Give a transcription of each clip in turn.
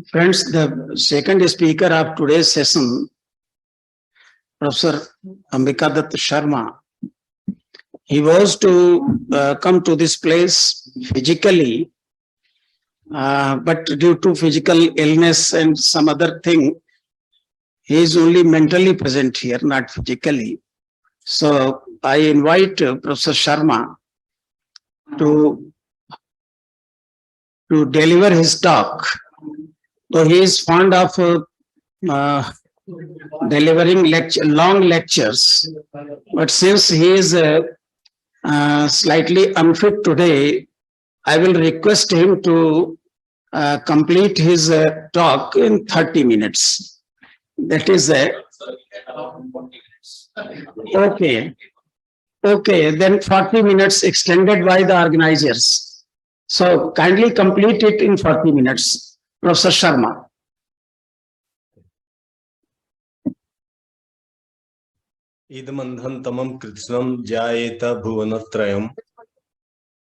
Friends, the second speaker of today's session, Professor Ambikadutt Sharma, he was to come to this place physically, but due to physical illness and some other thing, he is only mentally present here, not physically. So I invite Professor Sharma to deliver his talk. So he is fond of delivering long lectures, but since he is slightly unfit today, I will request him to complete his talk in 30 minutes. That is okay, then 40 minutes extended by the organizers. So kindly complete it in 40 minutes. Professor Sharma. इदमंधन तमम कृत्स्नम जायेत भुवनत्रयम्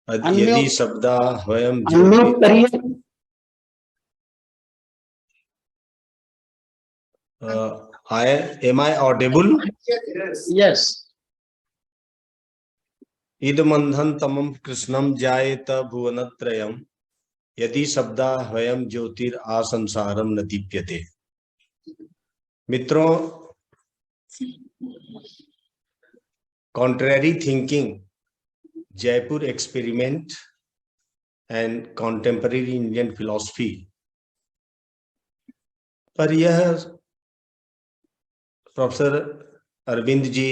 यदि शब्दा वयम am I audible? Yes. इदमंधन तमम कृष्णम जायेत भुवनत्रयम् यदि शब्दा वयम ज्योतिर आसंसारम न दीप्यते। मित्रों, contrary thinking, Jaipur experiment and contemporary Indian philosophy पर यह प्रोफेसर अरविंद जी,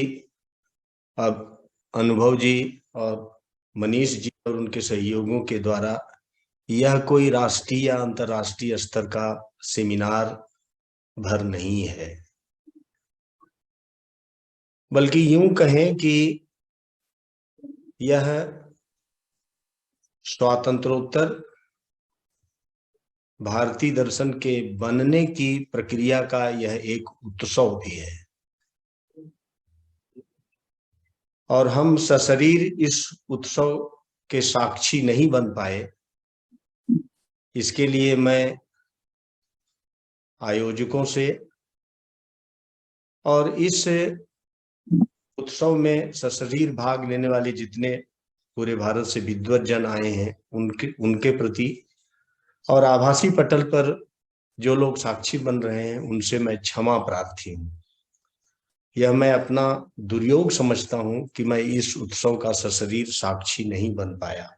अनुभव जी और मनीष जी और उनके सहयोगियों के द्वारा यह कोई राष्ट्रीय या अंतर्राष्ट्रीय स्तर का सेमिनार भर नहीं है, बल्कि यूं कहें कि यह स्वातंत्रोत्तर भारतीय दर्शन के बनने की प्रक्रिया का यह एक उत्सव भी है और हम सशरीर इस उत्सव के साक्षी नहीं बन पाए। इसके लिए मैं आयोजकों से और इस उत्सव में सशरीर भाग लेने वाले जितने पूरे भारत से विद्वत जन आए हैं उनके प्रति और आभासी पटल पर जो लोग साक्षी बन रहे हैं उनसे मैं क्षमा प्रार्थी हूं। यह मैं अपना दुर्योग समझता हूं कि मैं इस उत्सव का सशरीर साक्षी नहीं बन पाया।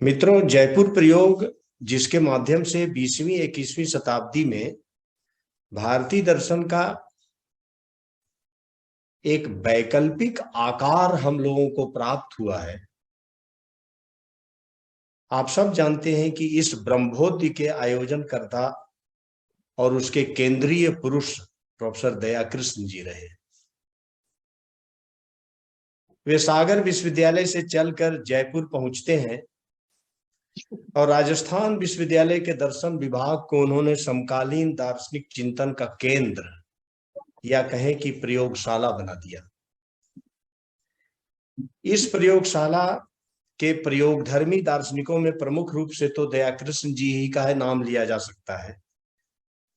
मित्रों, जयपुर प्रयोग जिसके माध्यम से 20वीं 21वीं शताब्दी में भारतीय दर्शन का एक वैकल्पिक आकार हम लोगों को प्राप्त हुआ है। आप सब जानते हैं कि इस ब्रह्मोद्य के आयोजनकर्ता और उसके केंद्रीय पुरुष प्रोफेसर दयाकृष्ण जी रहे। वे सागर विश्वविद्यालय से चलकर जयपुर पहुंचते हैं और राजस्थान विश्वविद्यालय के दर्शन विभाग को उन्होंने समकालीन दार्शनिक चिंतन का केंद्र या कहें कि प्रयोगशाला बना दिया। इस प्रयोगशाला के प्रयोगधर्मी दार्शनिकों में प्रमुख रूप से तो दयाकृष्ण जी ही का नाम लिया जा सकता है,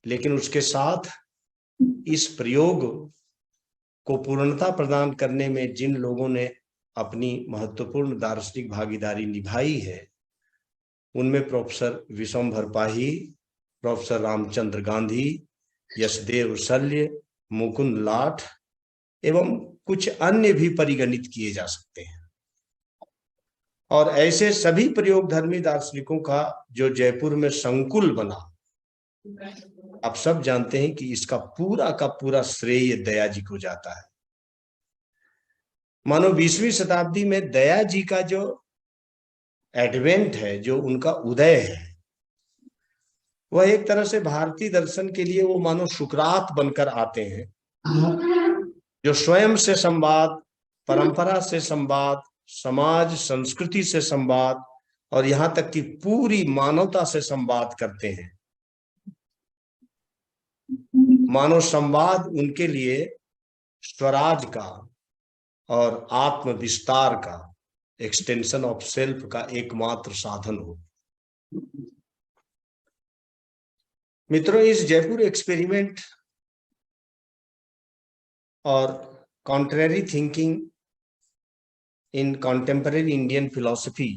लेकिन उसके साथ इस प्रयोग को पूर्णता प्रदान करने में जिन लोगों ने अपनी महत्वपूर्ण दार्शनिक भागीदारी निभाई है उनमें प्रोफेसर विश्वंभर पाही, प्रोफेसर रामचंद्र गांधी, यशदेव शल्य, मुकुंद लाठ एवं कुछ अन्य भी परिगणित किए जा सकते हैं। और ऐसे सभी प्रयोगधर्मी दार्शनिकों का जो जयपुर में संकुल बना, आप सब जानते हैं कि इसका पूरा का पूरा श्रेय दया जी को जाता है। मानो 20वीं शताब्दी में दया जी का जो एडवेंट है, जो उनका उदय है, वह एक तरह से भारतीय दर्शन के लिए वो मानो सुकरात बनकर आते हैं, जो स्वयं से संवाद, परंपरा से संवाद, समाज संस्कृति से संवाद और यहाँ तक कि पूरी मानवता से संवाद करते हैं। मानव संवाद उनके लिए स्वराज का और आत्म विस्तार का, एक्सटेंशन ऑफ सेल्फ का एकमात्र साधन हो। मित्रों, इस जयपुर एक्सपेरिमेंट और contrary thinking in contemporary Indian philosophy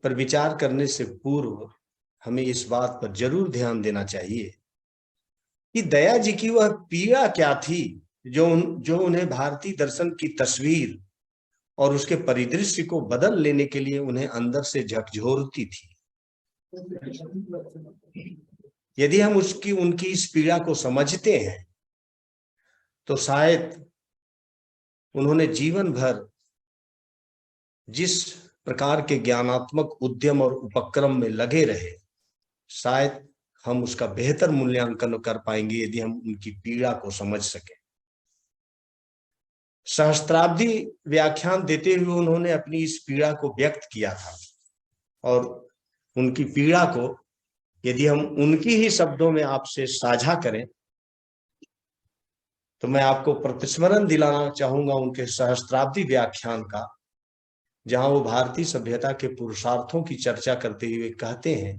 पर विचार करने से पूर्व हमें इस बात पर जरूर ध्यान देना चाहिए कि दया जी की वह पीड़ा क्या थी जो उन्हें भारतीय दर्शन की तस्वीर और उसके परिदृश्य को बदल लेने के लिए उन्हें अंदर से झकझोरती थी। यदि हम उनकी इस पीड़ा को समझते हैं तो शायद उन्होंने जीवन भर जिस प्रकार के ज्ञानात्मक उद्यम और उपक्रम में लगे रहे, शायद हम उसका बेहतर मूल्यांकन कर पाएंगे यदि हम उनकी पीड़ा को समझ सकें। सहस्त्राब्दी व्याख्यान देते हुए उन्होंने अपनी इस पीड़ा को व्यक्त किया था, और उनकी पीड़ा को यदि हम उनकी ही शब्दों में आपसे साझा करें तो मैं आपको प्रतिस्मरण दिलाना चाहूंगा उनके सहस्त्राब्दी व्याख्यान का, जहां वो भारतीय सभ्यता के पुरुषार्थों की चर्चा करते हुए कहते हैं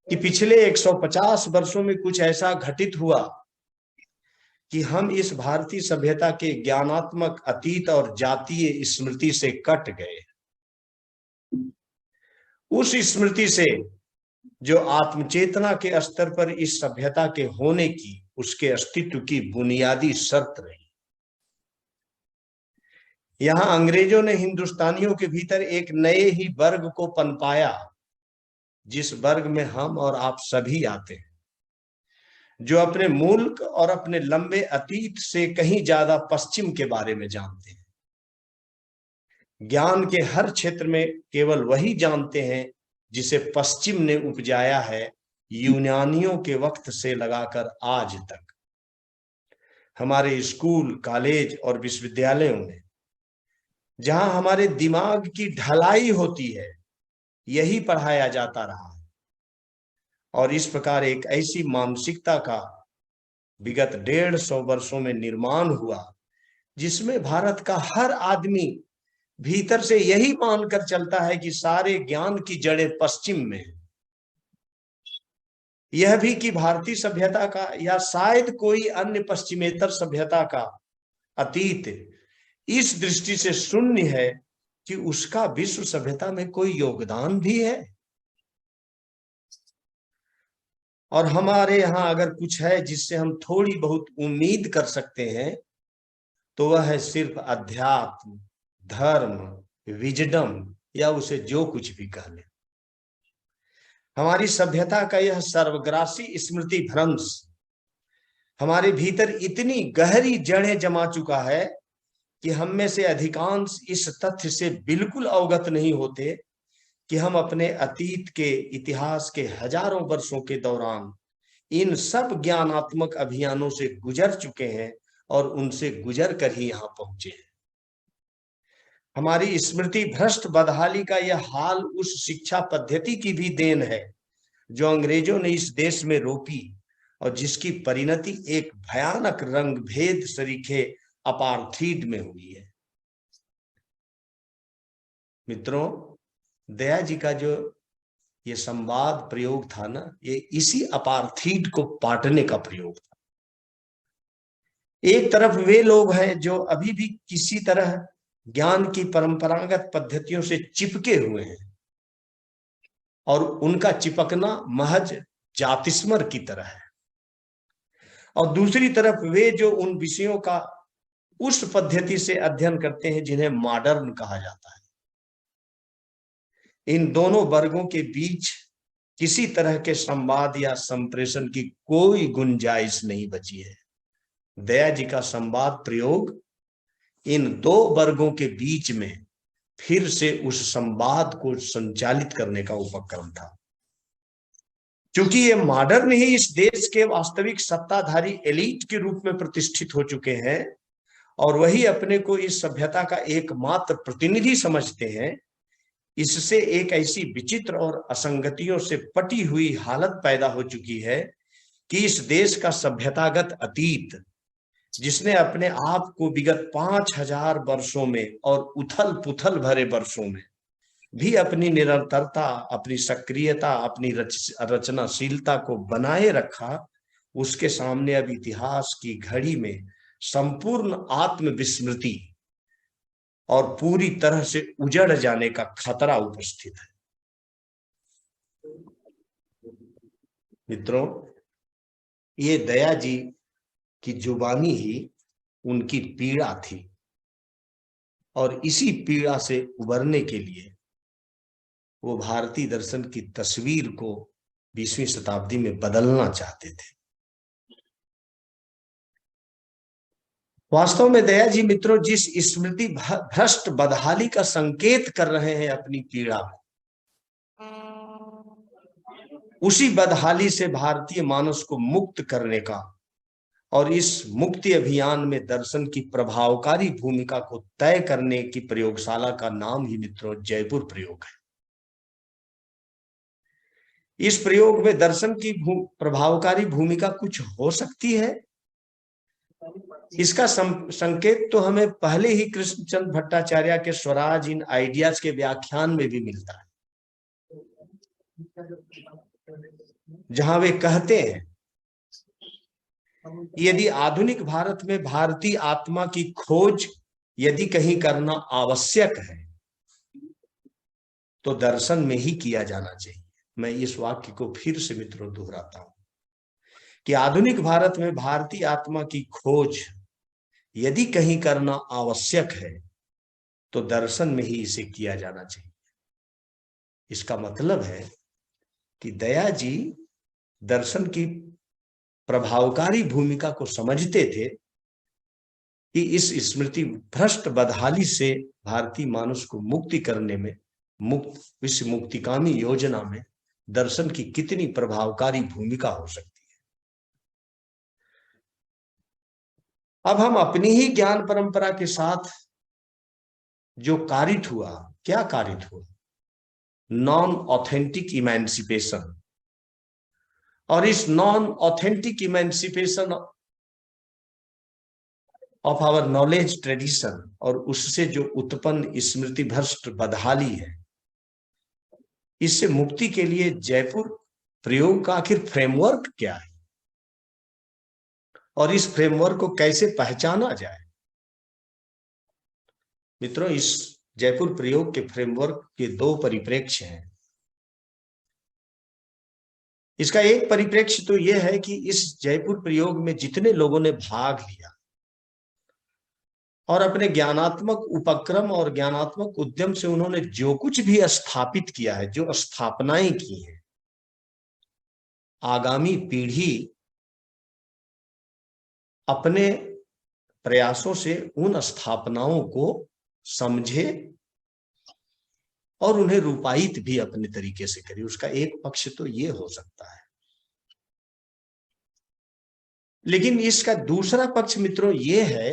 कि पिछले 150 वर्षों में कुछ ऐसा घटित हुआ कि हम इस भारतीय सभ्यता के ज्ञानात्मक अतीत और जातीय स्मृति से कट गए। उस स्मृति से जो आत्मचेतना के स्तर पर इस सभ्यता के होने की, उसके अस्तित्व की बुनियादी शर्त रही। यहां अंग्रेजों ने हिंदुस्तानियों के भीतर एक नए ही वर्ग को पनपाया, जिस वर्ग में हम और आप सभी आते हैं, जो अपने मुल्क और अपने लंबे अतीत से कहीं ज्यादा पश्चिम के बारे में जानते हैं। ज्ञान के हर क्षेत्र में केवल वही जानते हैं जिसे पश्चिम ने उपजाया है, यूनानियों के वक्त से लगाकर आज तक। हमारे स्कूल, कॉलेज और विश्वविद्यालयों में जहां हमारे दिमाग की ढलाई होती है, यही पढ़ाया जाता रहा है। और इस प्रकार एक ऐसी मानसिकता का विगत 150 वर्षों में निर्माण हुआ जिसमें भारत का हर आदमी भीतर से यही मानकर चलता है कि सारे ज्ञान की जड़ें पश्चिम में है। यह भी कि भारतीय सभ्यता का या शायद कोई अन्य पश्चिमेतर सभ्यता का अतीत इस दृष्टि से शून्य है कि उसका विश्व सभ्यता में कोई योगदान भी है। और हमारे यहां अगर कुछ है जिससे हम थोड़ी बहुत उम्मीद कर सकते हैं तो वह है सिर्फ अध्यात्म, धर्म, विजडम, या उसे जो कुछ भी कह लें। हमारी सभ्यता का यह सर्वग्रासी स्मृति भ्रंश हमारे भीतर इतनी गहरी जड़ें जमा चुका है कि हम में से अधिकांश इस तथ्य से बिल्कुल अवगत नहीं होते कि हम अपने अतीत के इतिहास के हजारों वर्षों के दौरान इन सब ज्ञानात्मक अभियानों से गुजर चुके हैं और उनसे गुजर कर ही यहां पहुंचे हैं। हमारी स्मृति भ्रष्ट बदहाली का यह हाल उस शिक्षा पद्धति की भी देन है जो अंग्रेजों ने इस देश में रोपी और जिसकी परिणति एक भयानक रंग भेद सरीखे अपार्थीड में हुई है। मित्रों, दया जी का जो ये संवाद प्रयोग था ना, ये इसी अपार्थीड को पाटने का प्रयोग था। एक तरफ वे लोग हैं जो अभी भी किसी तरह ज्ञान की परंपरागत पद्धतियों से चिपके हुए हैं और उनका चिपकना महज जातिस्मर की तरह है, और दूसरी तरफ वे जो उन विषयों का उस पद्धति से अध्ययन करते हैं जिन्हें मॉडर्न कहा जाता है। इन दोनों वर्गों के बीच किसी तरह के संवाद या संप्रेषण की कोई गुंजाइश नहीं बची है। दया जी का संवाद प्रयोग इन दो वर्गों के बीच में फिर से उस संवाद को संचालित करने का उपक्रम था। क्योंकि ये मॉडर्न ही इस देश के वास्तविक सत्ताधारी एलीट के रूप में प्रतिष्ठित हो चुके हैं और वही अपने को इस सभ्यता का एकमात्र प्रतिनिधि समझते हैं, इससे एक ऐसी विचित्र और असंगतियों से पटी हुई हालत पैदा हो चुकी है कि इस देश का सभ्यतागत अतीत, जिसने अपने आप को विगत 5000 वर्षों में और उथल पुथल भरे वर्षों में भी अपनी निरंतरता, अपनी सक्रियता, अपनी रचनाशीलता को बनाए रखा, उसके सामने अब इतिहास की घड़ी में संपूर्ण आत्मविस्मृति और पूरी तरह से उजड़ जाने का खतरा उपस्थित है। मित्रों, ये दया जी की जुबानी ही उनकी पीड़ा थी और इसी पीड़ा से उबरने के लिए वो भारतीय दर्शन की तस्वीर को 20वीं शताब्दी में बदलना चाहते थे। वास्तव में दया जी मित्रों जिस स्मृति भ्रष्ट बदहाली का संकेत कर रहे हैं अपनी पीड़ा में, उसी बदहाली से भारतीय मानस को मुक्त करने का और इस मुक्ति अभियान में दर्शन की प्रभावकारी भूमिका को तय करने की प्रयोगशाला का नाम ही मित्रों जयपुर प्रयोग है। इस प्रयोग में दर्शन की प्रभावकारी भूमिका कुछ हो सकती है, इसका संकेत तो हमें पहले ही कृष्णचंद्र भट्टाचार्य के स्वराज इन आइडियाज के व्याख्यान में भी मिलता है, जहां वे कहते हैं यदि आधुनिक भारत में भारतीय आत्मा की खोज यदि कहीं करना आवश्यक है तो दर्शन में ही किया जाना चाहिए। मैं इस वाक्य को फिर से मित्रों दोहराता हूं कि आधुनिक भारत में भारतीय आत्मा की खोज यदि कहीं करना आवश्यक है तो दर्शन में ही इसे किया जाना चाहिए। इसका मतलब है कि दया जी दर्शन की प्रभावकारी भूमिका को समझते थे कि इस स्मृति भ्रष्ट बदहाली से भारतीय मानस को मुक्ति करने में, इस मुक्तिकामी योजना में दर्शन की कितनी प्रभावकारी भूमिका हो सकती है। अब हम अपनी ही ज्ञान परंपरा के साथ जो कारित हुआ, क्या कारित हुआ? नॉन ऑथेंटिक इमेंसिपेशन, और इस non authentic emancipation of our knowledge tradition और उससे जो उत्पन्न स्मृति भ्रष्ट बदहाली है, इससे मुक्ति के लिए जयपुर प्रयोग का आखिर फ्रेमवर्क क्या है और इस फ्रेमवर्क को कैसे पहचाना जाए? मित्रों, इस जयपुर प्रयोग के फ्रेमवर्क के दो परिप्रेक्ष्य हैं। इसका एक परिप्रेक्ष्य तो यह है कि इस जयपुर प्रयोग में जितने लोगों ने भाग लिया और अपने ज्ञानात्मक उपक्रम और ज्ञानात्मक उद्यम से उन्होंने जो कुछ भी स्थापित किया है, जो स्थापनाएं की हैं, आगामी पीढ़ी अपने प्रयासों से उन स्थापनाओं को समझे और उन्हें रूपायित भी अपने तरीके से करे। उसका एक पक्ष तो ये हो सकता है, लेकिन इसका दूसरा पक्ष मित्रों ये है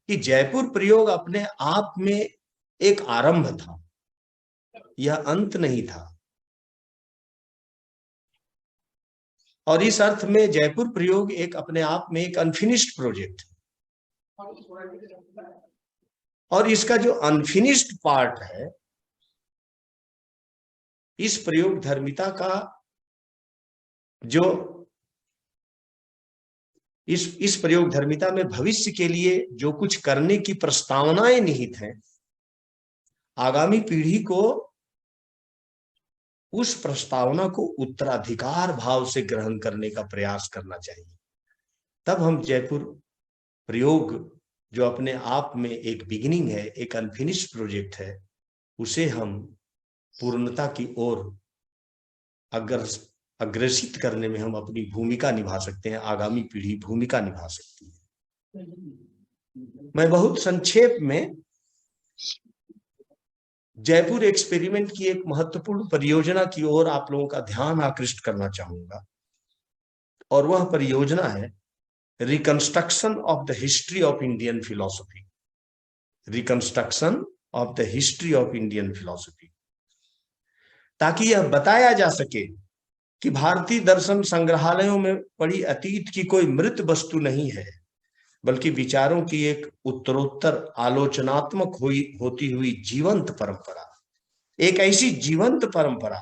कि जयपुर प्रयोग अपने आप में एक आरंभ था, यह अंत नहीं था। और इस अर्थ में जयपुर प्रयोग एक अपने आप में एक अनफिनिश्ड प्रोजेक्ट है, और इसका जो अनफिनिश्ड पार्ट है, इस प्रयोग धर्मिता का जो इस प्रयोग धर्मिता में भविष्य के लिए जो कुछ करने की प्रस्तावनाएं निहित हैं, आगामी पीढ़ी को उस प्रस्तावना को उत्तराधिकार भाव से ग्रहण करने का प्रयास करना चाहिए। तब हम जयपुर प्रयोग जो अपने आप में एक बिगिनिंग है, एक अनफिनिश्ड प्रोजेक्ट है, उसे हम पूर्णता की ओर अग्रसित करने में हम अपनी भूमिका निभा सकते हैं, आगामी पीढ़ी भूमिका निभा सकती है। मैं बहुत संक्षेप में जयपुर एक्सपेरिमेंट की एक महत्वपूर्ण परियोजना की ओर आप लोगों का ध्यान आकृष्ट करना चाहूंगा, और वह परियोजना है reconstruction of the history of Indian philosophy. Reconstruction of the history of Indian philosophy, ताकि यह बताया जा सके कि भारतीय दर्शन संग्रहालयों में पड़ी अतीत की कोई मृत वस्तु नहीं है, बल्कि विचारों की एक उत्तरोत्तर आलोचनात्मक होती हुई जीवंत परंपरा। एक ऐसी जीवंत परंपरा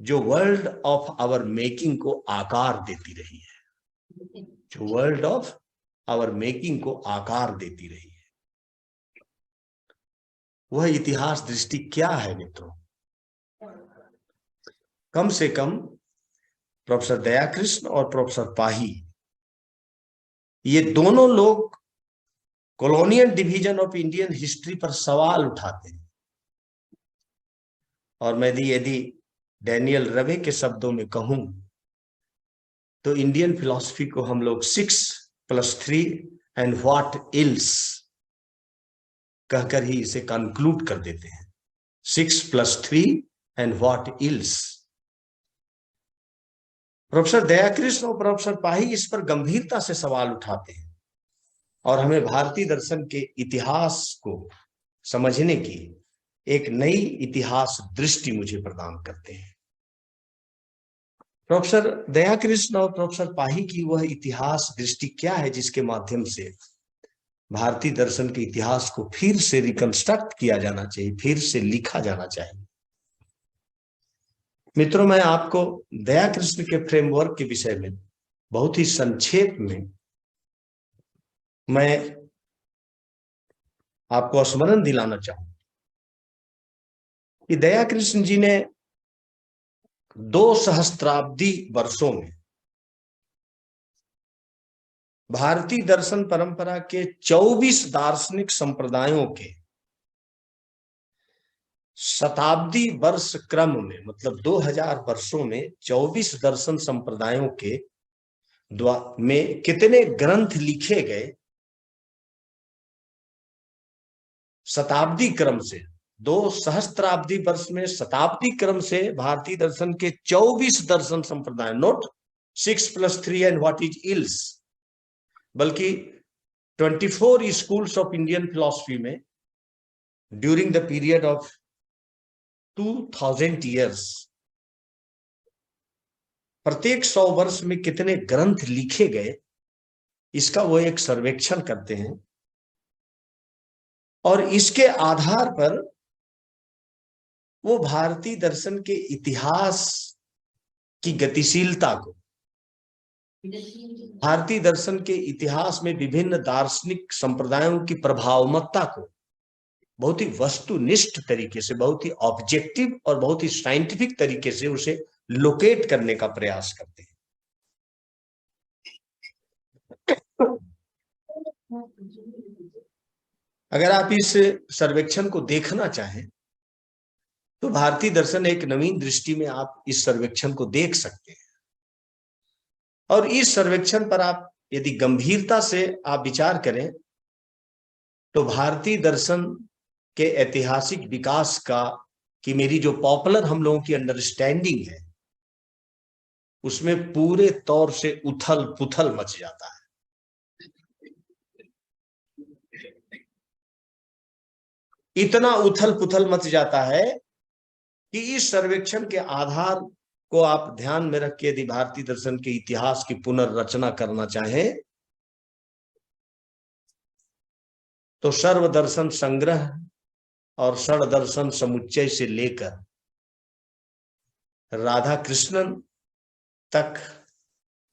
जो वर्ल्ड ऑफ आवर मेकिंग को आकार देती रही है, जो वर्ल्ड ऑफ आवर मेकिंग को आकार देती रही है। वह इतिहास दृष्टि क्या है मित्रों? कम से कम प्रोफेसर दयाकृष्ण और प्रोफेसर पाही, ये दोनों लोग colonial division of Indian history पर सवाल उठाते हैं। और मैं यदि डैनियल रवे के शब्दों में कहूं तो इंडियन फिलॉसफी को हम लोग 6+3 एंड व्हाट एल्स कहकर ही इसे कंक्लूड कर देते हैं। 6+3 and what else. Professor Dayakrishna और प्रोफेसर पाही इस पर गंभीरता से सवाल उठाते हैं और हमें भारतीय दर्शन के इतिहास को समझने की एक नई इतिहास दृष्टि मुझे प्रदान करते हैं। प्रोफेसर दयाकृष्ण और प्रोफेसर पाही की वह इतिहास दृष्टि क्या है जिसके माध्यम से भारतीय दर्शन के इतिहास को फिर से रिकंस्ट्रक्ट किया जाना चाहिए, फिर से लिखा जाना चाहिए। मित्रों, मैं आपको दयाकृष्ण के फ्रेमवर्क के विषय में बहुत ही संक्षेप में मैं आपको स्मरण दिलाना चाहूं कि दयाकृष्ण जी ने 2 सहस्त्राब्दी वर्षों में भारतीय दर्शन परंपरा के 24 दार्शनिक संप्रदायों के शताब्दी वर्ष क्रम में, मतलब 2000 वर्षों में 24 दर्शन संप्रदायों के में कितने ग्रंथ लिखे गए, शताब्दी क्रम से 2 सहस्त्राब्दी वर्ष में शताब्दी क्रम से भारतीय दर्शन के 24 दर्शन संप्रदाय, note 6+3 and what is ills, बल्कि 24 स्कूल्स ऑफ इंडियन फिलॉसफी में during the period of 2000 years, प्रत्येक 100 वर्ष में कितने ग्रंथ लिखे गए, इसका वो एक सर्वेक्षण करते हैं और इसके आधार पर वो भारतीय दर्शन के इतिहास की गतिशीलता को, भारतीय दर्शन के इतिहास में विभिन्न दार्शनिक संप्रदायों की प्रभावमत्ता को बहुत ही वस्तुनिष्ठ तरीके से, बहुत ही ऑब्जेक्टिव और बहुत ही साइंटिफिक तरीके से उसे लोकेट करने का प्रयास करते हैं। अगर आप इस सर्वेक्षण को देखना चाहें तो भारतीय दर्शन एक नवीन दृष्टि में आप इस सर्वेक्षण को देख सकते हैं। और इस सर्वेक्षण पर आप यदि गंभीरता से आप विचार करें तो भारतीय दर्शन के ऐतिहासिक विकास की मेरी जो पॉपुलर हम लोगों की अंडरस्टैंडिंग है, उसमें पूरे तौर से उथल पुथल मच जाता है। इतना उथल पुथल मच जाता है कि इस सर्वेक्षण के आधार को आप ध्यान में रख के यदि भारतीय दर्शन के इतिहास की पुनर्रचना करना चाहें तो सर्वदर्शन संग्रह और षड्दर्शन समुच्चय से लेकर राधा कृष्णन तक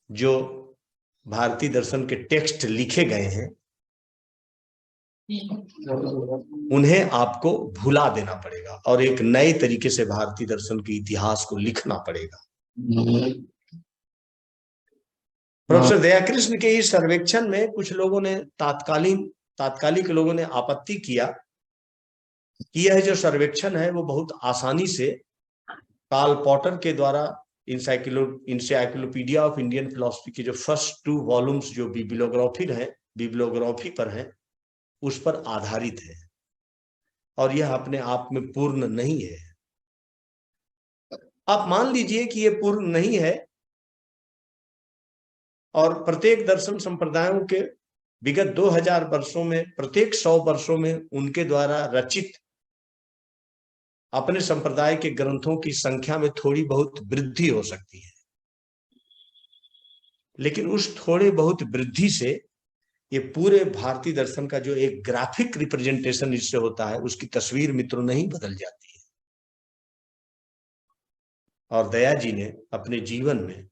जो भारतीय दर्शन के टेक्स्ट लिखे गए हैं उन्हें आपको भुला देना पड़ेगा और एक नए तरीके से भारतीय दर्शन के इतिहास को लिखना पड़ेगा। प्रोफेसर दयाकृष्ण के इस सर्वेक्षण में कुछ लोगों ने तात्कालिक लोगों ने आपत्ति किया कि यह जो सर्वेक्षण है वो बहुत आसानी से कार्ल पॉटर के द्वारा इंसाइक्लोपीडिया ऑफ इंडियन फिलॉसफी के जो फर्स्ट 2 वॉल्यूम्स जो बिब्लियोग्राफी पर हैं उस पर आधारित है और यह अपने आप में पूर्ण नहीं है। आप मान लीजिए कि यह पूर्ण नहीं है और प्रत्येक दर्शन संप्रदायों के विगत 2000 वर्षों में, प्रत्येक 100 वर्षों में उनके द्वारा रचित अपने संप्रदाय के ग्रंथों की संख्या में थोड़ी बहुत वृद्धि हो सकती है, लेकिन उस थोड़े बहुत वृद्धि से ये पूरे भारतीय दर्शन का जो एक ग्राफिक रिप्रेजेंटेशन इससे होता है उसकी तस्वीर मित्रों नहीं बदल जाती है। और दया जी ने अपने जीवन में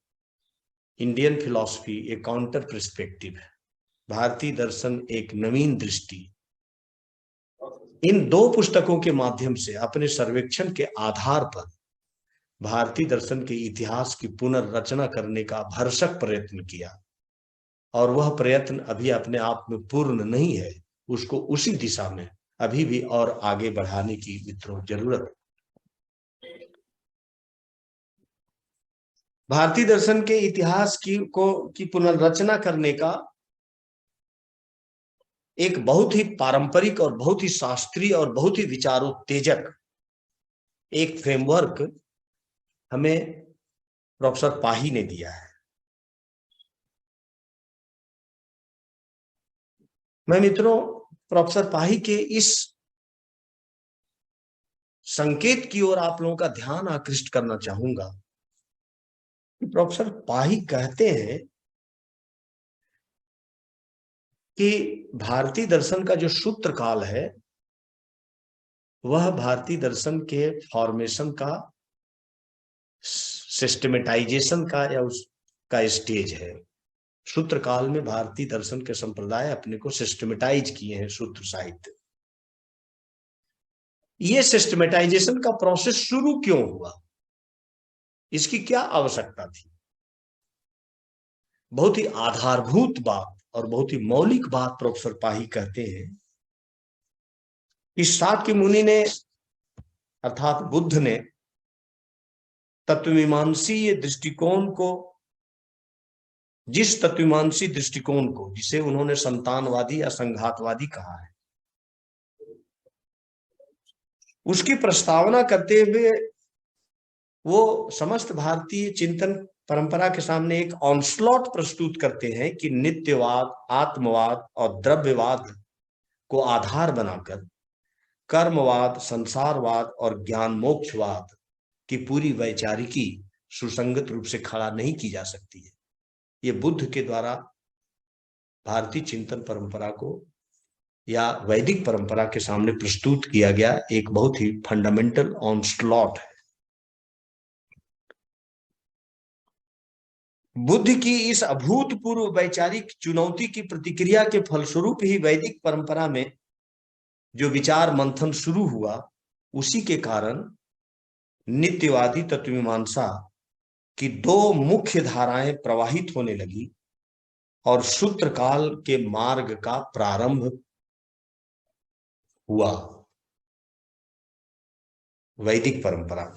इंडियन फिलॉसफी एक काउंटर पर्सपेक्टिव है, भारतीय दर्शन एक नवीन दृष्टि, इन दो पुस्तकों के माध्यम से अपने सर्वेक्षण के आधार पर भारतीय दर्शन के इतिहास की पुनर्रचना करने का भरसक प्रयत्न किया। और वह प्रयत्न अभी अपने आप में पूर्ण नहीं है, उसको उसी दिशा में अभी भी और आगे बढ़ाने की मित्रों जरूरत है। भारतीय दर्शन के इतिहास की पुनर्रचना करने का एक बहुत ही पारंपरिक और बहुत ही शास्त्रीय और बहुत ही विचारोत्तेजक एक फ्रेमवर्क हमें प्रोफेसर पाही ने दिया है। मैं मित्रों प्रोफेसर पाही के इस संकेत की ओर आप लोगों का ध्यान आकृष्ट करना चाहूंगा। प्रोफेसर पाही कहते हैं कि भारतीय दर्शन का जो सूत्र काल है वह भारतीय दर्शन के फॉर्मेशन का, सिस्टमेटाइजेशन का या उसका स्टेज है। सूत्र काल में भारतीय दर्शन के संप्रदाय अपने को सिस्टमेटाइज किए हैं सूत्र साहित्य। ये सिस्टमेटाइजेशन का प्रोसेस शुरू क्यों हुआ, इसकी क्या आवश्यकता थी? बहुत ही आधारभूत बात और बहुत ही मौलिक बात प्रोफेसर पाही कहते हैं कि शाक्य मुनि ने अर्थात बुद्ध ने तत्वमीमांसीय दृष्टिकोण को, जिस तत्वमीमांसी दृष्टिकोण को, जिसे उन्होंने संतानवादी या संघातवादी कहा है, उसकी प्रस्तावना करते हुए वो समस्त भारतीय चिंतन परंपरा के सामने एक ऑनस्लॉट प्रस्तुत करते हैं कि नित्यवाद, आत्मवाद और द्रव्यवाद को आधार बनाकर कर्मवाद, संसारवाद और ज्ञान मोक्षवाद की पूरी वैचारिकी सुसंगत रूप से खड़ा नहीं की जा सकती है। ये बुद्ध के द्वारा भारतीय चिंतन परंपरा को या वैदिक परंपरा के सामने प्रस्तुत किया गया एक बहुत ही फंडामेंटल ऑनस्लॉट है। बुद्ध की इस अभूतपूर्व वैचारिक चुनौती की प्रतिक्रिया के फलस्वरूप ही वैदिक परंपरा में जो विचार मंथन शुरू हुआ, उसी के कारण नित्यवादी तत्वमीमांसा की दो मुख्य धाराएं प्रवाहित होने लगी और सूत्रकाल के मार्ग का प्रारंभ हुआ वैदिक परंपरा।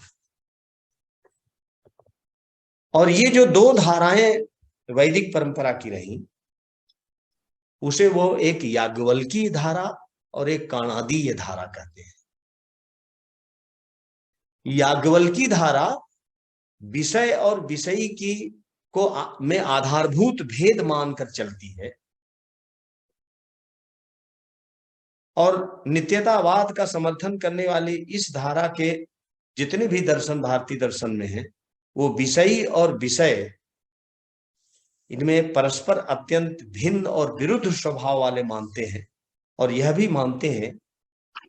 और ये जो दो धाराएं वैदिक परंपरा की रही, उसे वो एक याज्ञवल्की धारा और एक काणादीय धारा कहते हैं। याज्ञवल्की धारा विषय और विषयी की में आधारभूत भेद मानकर चलती है और नित्यतावाद का समर्थन करने वाली इस धारा के जितने भी दर्शन भारतीय दर्शन में हैं, वो विषयी और विषय इनमें परस्पर अत्यंत भिन्न और विरुद्ध स्वभाव वाले मानते हैं और यह भी मानते हैं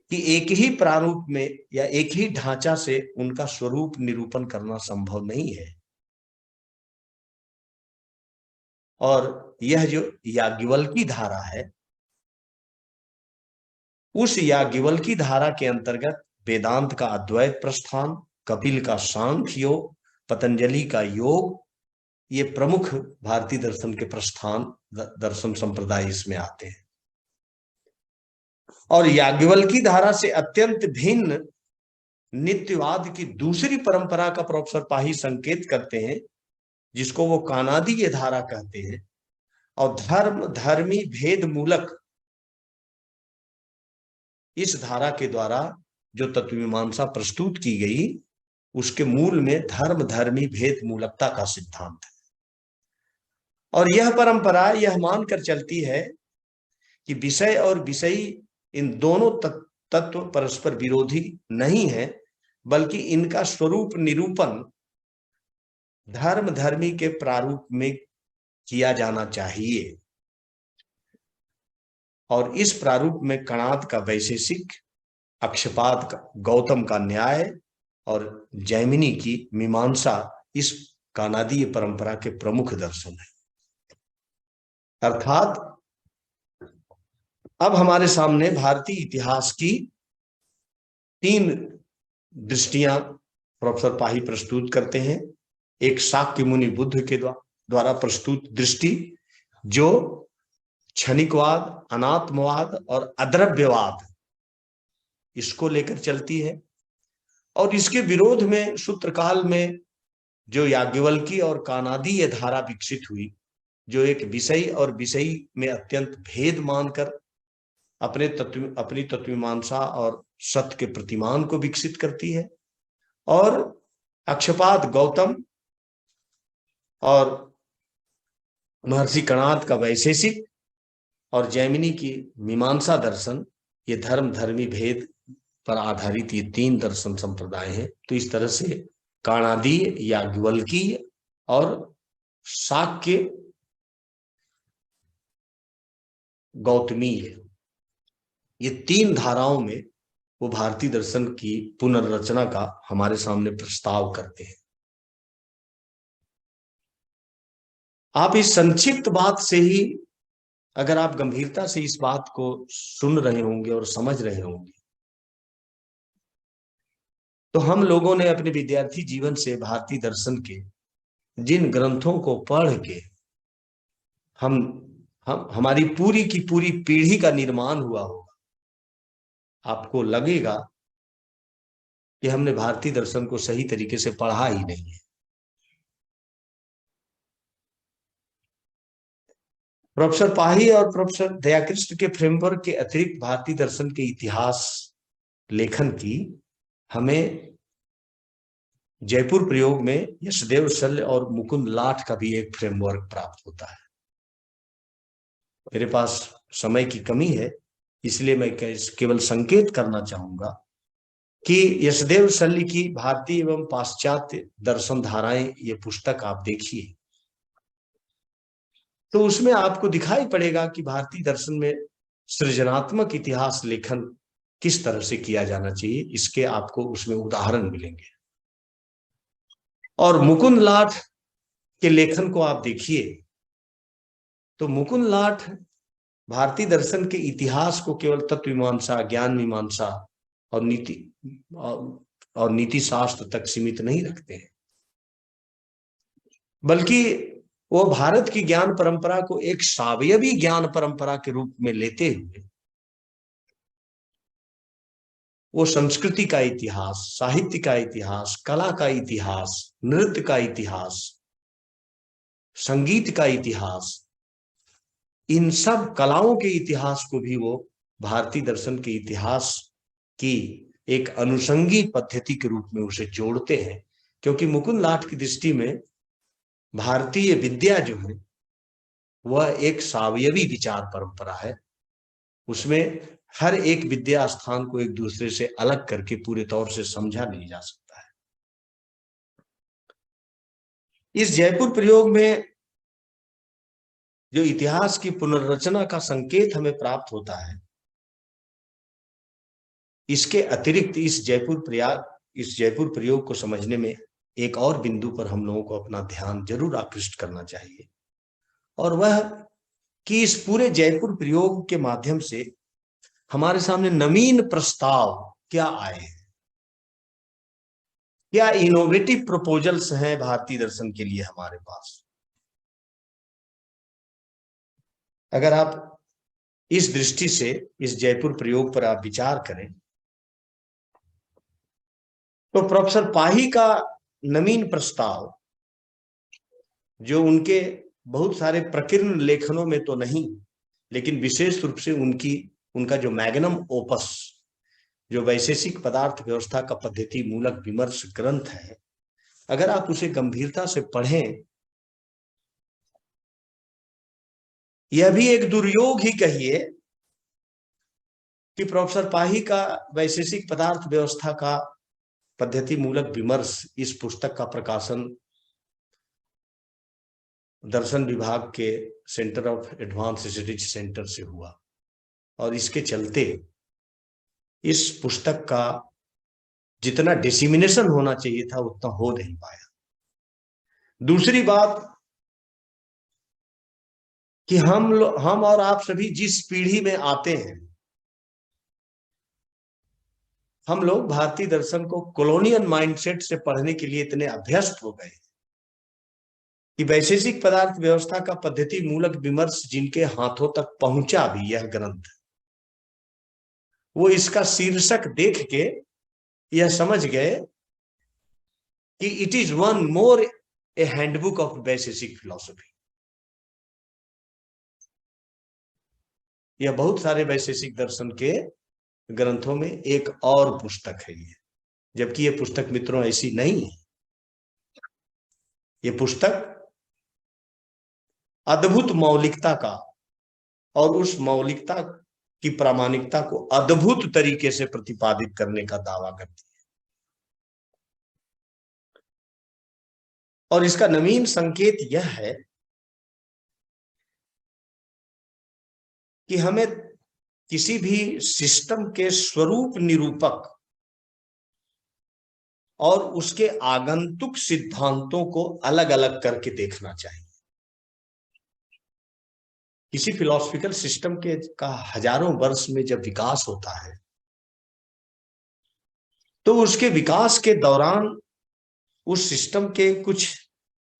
कि एक ही प्रारूप में या एक ही ढांचा से उनका स्वरूप निरूपण करना संभव नहीं है। और यह जो याज्ञवल्की धारा है, उस याज्ञवल्की धारा के अंतर्गत वेदांत का अद्वैत प्रस्थान, कपिल का सांख्य योग, पतंजलि का योग, ये प्रमुख भारतीय दर्शन के प्रस्थान दर्शन संप्रदाय इसमें आते हैं। और याज्ञवल्की धारा से अत्यंत भिन्न नित्यवाद की दूसरी परंपरा का प्रोफेसर पाही संकेत करते हैं, जिसको वो काणादीय धारा कहते हैं। और धर्मी भेद मूलक इस धारा के द्वारा जो तत्वमीमांसा प्रस्तुत की गई, उसके मूल में धर्मी भेद मूलकता का सिद्धांत है। और यह परंपरा यह मानकर चलती है कि विषय और विषयी इन दोनों तत्व परस्पर विरोधी नहीं है, बल्कि इनका स्वरूप निरूपण धर्मी के प्रारूप में किया जाना चाहिए। और इस प्रारूप में कणाद का वैशेषिक, अक्षपाद का गौतम का न्याय और जैमिनी की मीमांसा इस कानादीय परंपरा के प्रमुख दर्शन है। अर्थात अब हमारे सामने भारतीय इतिहास की 3 दृष्टियां प्रोफेसर पाही प्रस्तुत करते हैं। एक शाक्य मुनि बुद्ध के द्वारा प्रस्तुत दृष्टि, जो क्षणिकवाद, अनात्मवाद और अद्रव्यवाद इसको लेकर चलती है, और इसके विरोध में सूत्रकाल में जो याज्ञवल्की और कानादीय धारा विकसित हुई, जो एक विषय और विषयी में अत्यंत भेद मानकर अपनी तत्वमीमांसा और सत्य के प्रतिमान को विकसित करती है, और अक्षपाद गौतम और महर्षि कणाद का वैशेषिक और जैमिनी की मीमांसा दर्शन, ये धर्मी भेद पर आधारित ये 3 दर्शन संप्रदाय हैं। तो इस तरह से काणादीय, याज्ञवल्कीय और शाक्य गौतमीय, ये 3 धाराओं में वो भारतीय दर्शन की पुनर्रचना का हमारे सामने प्रस्ताव करते हैं। आप इस संक्षिप्त बात से ही, अगर आप गंभीरता से इस बात को सुन रहे होंगे और समझ रहे होंगे, तो हम लोगों ने अपने विद्यार्थी जीवन से भारतीय दर्शन के जिन ग्रंथों को पढ़ के हमारी पूरी की पूरी पीढ़ी का निर्माण हुआ होगा, आपको लगेगा कि हमने भारतीय दर्शन को सही तरीके से पढ़ा ही नहीं है। प्रोफेसर पाही और प्रोफेसर दयाकृष्ण के फ्रेमवर्क के अतिरिक्त भारतीय दर्शन के इतिहास लेखन की हमें जयपुर प्रयोग में यशदेव शल्य और मुकुंद लाठ का भी एक फ्रेमवर्क प्राप्त होता है। मेरे पास समय की कमी है, इसलिए मैं केवल संकेत करना चाहूंगा कि यशदेव शल्य की भारतीय एवं पाश्चात्य दर्शन धाराएं, ये पुस्तक आप देखिए, तो उसमें आपको दिखाई पड़ेगा कि भारतीय दर्शन में सृजनात्मक इतिहास लेखन किस तरह से किया जाना चाहिए, इसके आपको उसमें उदाहरण मिलेंगे। और मुकुंद लाठ के लेखन को आप देखिए, तो मुकुंद लाठ भारतीय दर्शन के इतिहास को केवल तत्व मीमांसा, ज्ञान मीमांसा और नीति शास्त्र तक सीमित नहीं रखते हैं, बल्कि वो भारत की ज्ञान परंपरा को एक सावयवी ज्ञान परंपरा के रूप में लेते हुए वो संस्कृति का इतिहास, साहित्य का इतिहास, कला का इतिहास, नृत्य का इतिहास, संगीत का इतिहास, इन सब कलाओं के इतिहास को भी वो भारतीय दर्शन के इतिहास की एक अनुषंगी पद्धति के रूप में उसे जोड़ते हैं। क्योंकि मुकुंद लाठ की दृष्टि में भारतीय विद्या जो है वह एक सावयवी विचार परंपरा है, उसमें हर एक विद्या स्थान को एक दूसरे से अलग करके पूरे तौर से समझा नहीं जा सकता है। इस जयपुर प्रयोग में जो इतिहास की पुनर्रचना का संकेत हमें प्राप्त होता है, इसके अतिरिक्त इस जयपुर प्रयोग को समझने में एक और बिंदु पर हम लोगों को अपना ध्यान जरूर आकृष्ट करना चाहिए, और वह कि इस पूरे जयपुर प्रयोग के माध्यम से हमारे सामने नवीन प्रस्ताव क्या आए हैं, क्या इनोवेटिव प्रपोजल्स हैं भारतीय दर्शन के लिए हमारे पास। अगर आप इस दृष्टि से इस जयपुर प्रयोग पर आप विचार करें, तो प्रोफेसर पाही का नवीन प्रस्ताव, जो उनके बहुत सारे प्रकीर्ण लेखनों में तो नहीं, लेकिन विशेष रूप से उनका जो मैग्नम ओपस, जो वैशेषिक पदार्थ व्यवस्था का पद्धति मूलक विमर्श ग्रंथ है, अगर आप उसे गंभीरता से पढ़ें, यह भी एक दुर्योग ही कहिए कि प्रोफेसर पाही का वैशेषिक पदार्थ व्यवस्था का पद्धति मूलक विमर्श, इस पुस्तक का प्रकाशन दर्शन विभाग के centre of advance studies centre से हुआ, और इसके चलते इस पुस्तक का जितना डिसिमिनेशन होना चाहिए था उतना हो नहीं पाया। दूसरी बात कि हम और आप सभी जिस पीढ़ी में आते हैं, हम लोग भारतीय दर्शन को कॉलोनियल माइंडसेट से पढ़ने के लिए इतने अभ्यस्त हो गए कि वैशेषिक पदार्थ व्यवस्था का पद्धति मूलक विमर्श जिनके हाथों तक पहुंचा भी यह ग्रंथ, वो इसका शीर्षक देख के यह समझ गए कि it is one more A handbook of Vaisheshika philosophy. यह बहुत सारे वैशेषिक दर्शन के ग्रंथों में एक और पुस्तक है ये, जबकि ये पुस्तक मित्रों ऐसी नहीं है। ये पुस्तक अद्भुत मौलिकता का और उस मौलिकता की प्रामाणिकता को अद्भुत तरीके से प्रतिपादित करने का दावा करती है। और इसका नवीन संकेत यह है कि हमें किसी भी सिस्टम के स्वरूप निरूपक और उसके आगंतुक सिद्धांतों को अलग अलग करके देखना चाहिए। किसी फिलॉसफिकल सिस्टम के का हजारों वर्ष में जब विकास होता है तो उसके विकास के दौरान उस सिस्टम के कुछ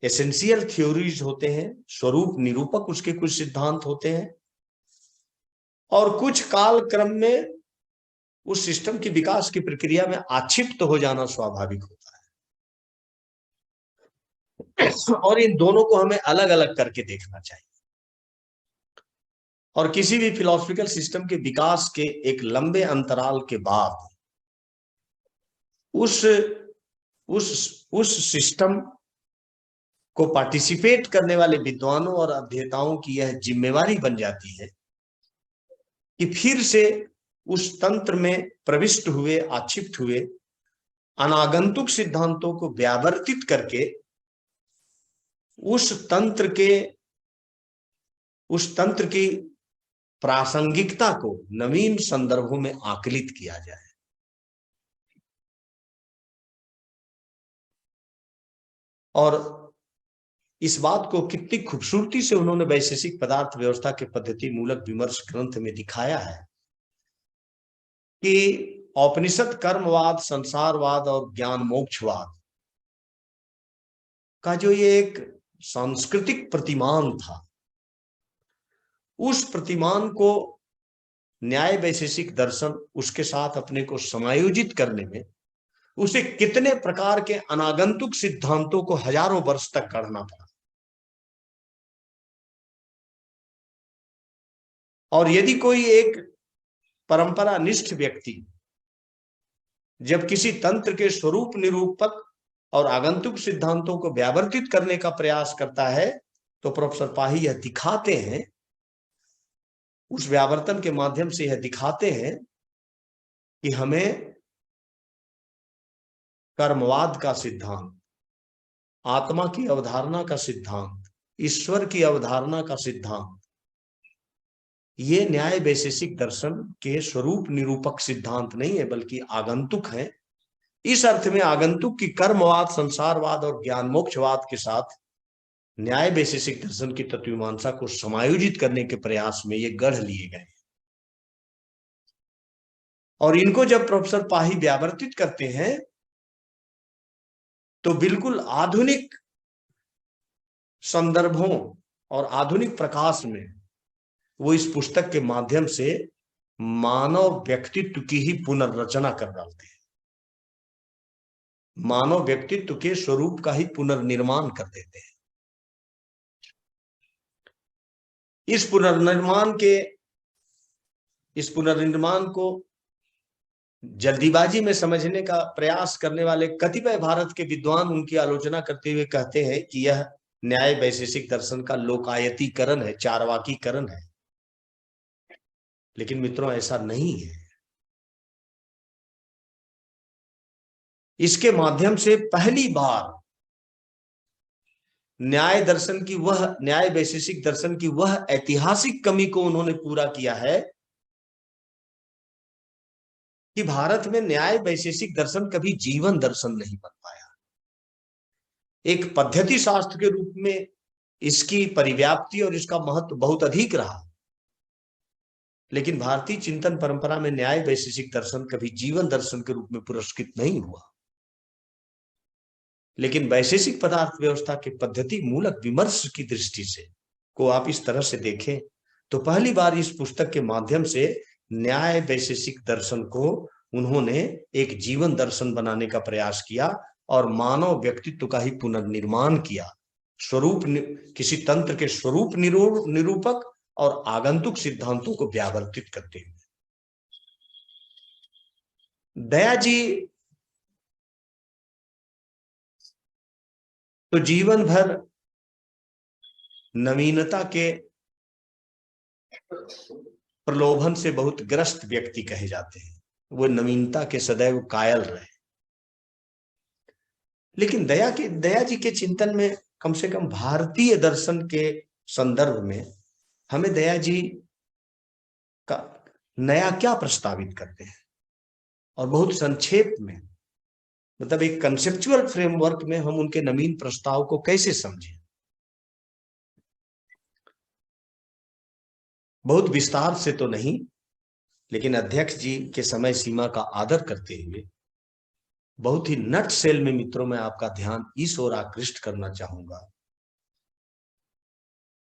एसेंशियल थ्योरीज होते हैं, स्वरूप निरूपक उसके कुछ सिद्धांत होते हैं, और कुछ काल क्रम में उस सिस्टम की विकास की प्रक्रिया में आक्षिप्त हो जाना स्वाभाविक होता है। और इन दोनों को हमें अलग अलग करके देखना चाहिए। और किसी भी फिलॉसफिकल सिस्टम के विकास के एक लंबे अंतराल के बाद उस सिस्टम को पार्टिसिपेट करने वाले विद्वानों और अध्येताओं की यह जिम्मेवारी बन जाती है कि फिर से उस तंत्र में प्रविष्ट हुए, आक्षिप्त हुए अनागंतुक सिद्धांतों को व्यावर्तित करके उस तंत्र की प्रासंगिकता को नवीन संदर्भों में आकलित किया जाए। और इस बात को कितनी खूबसूरती से उन्होंने वैशेषिक पदार्थ व्यवस्था के पद्धति मूलक विमर्श ग्रंथ में दिखाया है कि औपनिषद कर्मवाद, संसारवाद और ज्ञान मोक्षवाद का जो ये एक सांस्कृतिक प्रतिमान था, उस प्रतिमान को न्याय वैशेषिक दर्शन उसके साथ अपने को समायोजित करने में उसे कितने प्रकार के अनागंतुक सिद्धांतों को हजारों वर्ष तक करना पड़ा। और यदि कोई एक परंपरा निष्ठ व्यक्ति जब किसी तंत्र के स्वरूप निरूपक और आगंतुक सिद्धांतों को व्यावर्तित करने का प्रयास करता है तो प्रोफेसर पाही यह दिखाते हैं, उस व्यावर्तन के माध्यम से यह दिखाते हैं कि हमें कर्मवाद का सिद्धांत, आत्मा की अवधारणा का सिद्धांत, ईश्वर की अवधारणा का सिद्धांत, ये न्याय वैशेषिक दर्शन के स्वरूप निरूपक सिद्धांत नहीं है बल्कि आगंतुक है। इस अर्थ में आगंतुक की कर्मवाद, संसारवाद और ज्ञान मोक्षवाद के साथ न्याय वैशेषिक दर्शन की तत्वमीमांसा को समायोजित करने के प्रयास में ये गढ़ लिए गए। और इनको जब प्रोफेसर पाही व्यावर्तित करते हैं तो बिल्कुल आधुनिक संदर्भों और आधुनिक प्रकाश में वो इस पुस्तक के माध्यम से मानव व्यक्तित्व की ही पुनर्रचना कर डालते हैं, मानव व्यक्तित्व के स्वरूप का ही पुनर्निर्माण कर देते हैं। इस पुनर्निर्माण को जल्दीबाजी में समझने का प्रयास करने वाले कतिपय भारत के विद्वान उनकी आलोचना करते हुए कहते हैं कि यह न्याय वैशेषिक दर्शन का लोकायतीकरण है, चारवाकीकरण है। लेकिन मित्रों ऐसा नहीं है। इसके माध्यम से पहली बार न्याय वैशेषिक दर्शन की वह ऐतिहासिक कमी को उन्होंने पूरा किया है कि भारत में न्याय वैशेषिक दर्शन कभी जीवन दर्शन नहीं बन पाया। एक पद्धति शास्त्र के रूप में इसकी परिव्याप्ति और इसका महत्व बहुत अधिक रहा, लेकिन भारतीय चिंतन परंपरा में न्याय वैशेषिक दर्शन कभी जीवन दर्शन के रूप में पुरस्कृत नहीं हुआ। लेकिन वैशेषिक पदार्थ व्यवस्था के पद्धति मूलक विमर्श की दृष्टि से को आप इस तरह से देखें तो पहली बार इस पुस्तक के माध्यम से न्याय वैशेषिक दर्शन को उन्होंने एक जीवन दर्शन बनाने का प्रयास किया और मानव व्यक्तित्व का ही पुनर्निर्माण किया, किसी तंत्र के स्वरूप निरूपक और आगंतुक सिद्धांतों को व्यावर्तित करते हुए। दया जी तो जीवन भर नवीनता के प्रलोभन से बहुत ग्रस्त व्यक्ति कहे जाते हैं, वो नवीनता के सदैव कायल रहे। लेकिन दया जी के चिंतन में कम से कम भारतीय दर्शन के संदर्भ में हमें दया जी का नया क्या प्रस्तावित करते हैं, और बहुत संक्षेप में, मतलब एक कंसेप्चुअल फ्रेमवर्क में हम उनके नवीन प्रस्ताव को कैसे समझें। बहुत विस्तार से तो नहीं, लेकिन अध्यक्ष जी के समय सीमा का आदर करते हुए बहुत ही नट सेल में मित्रों मैं आपका ध्यान इस ओर आकृष्ट करना चाहूंगा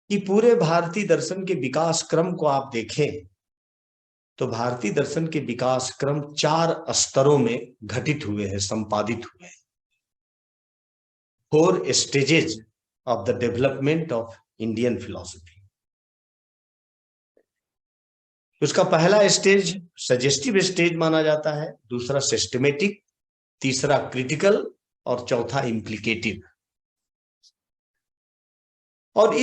कि पूरे भारतीय दर्शन के विकास क्रम को आप देखें तो भारतीय दर्शन के विकास क्रम 4 स्तरों में घटित हुए हैं, संपादित हुए हैं। 4 stages of the development of Indian philosophy. उसका पहला स्टेज सजेस्टिव स्टेज माना जाता है, दूसरा सिस्टमेटिक, तीसरा क्रिटिकल और चौथा इम्प्लीकेटिव। और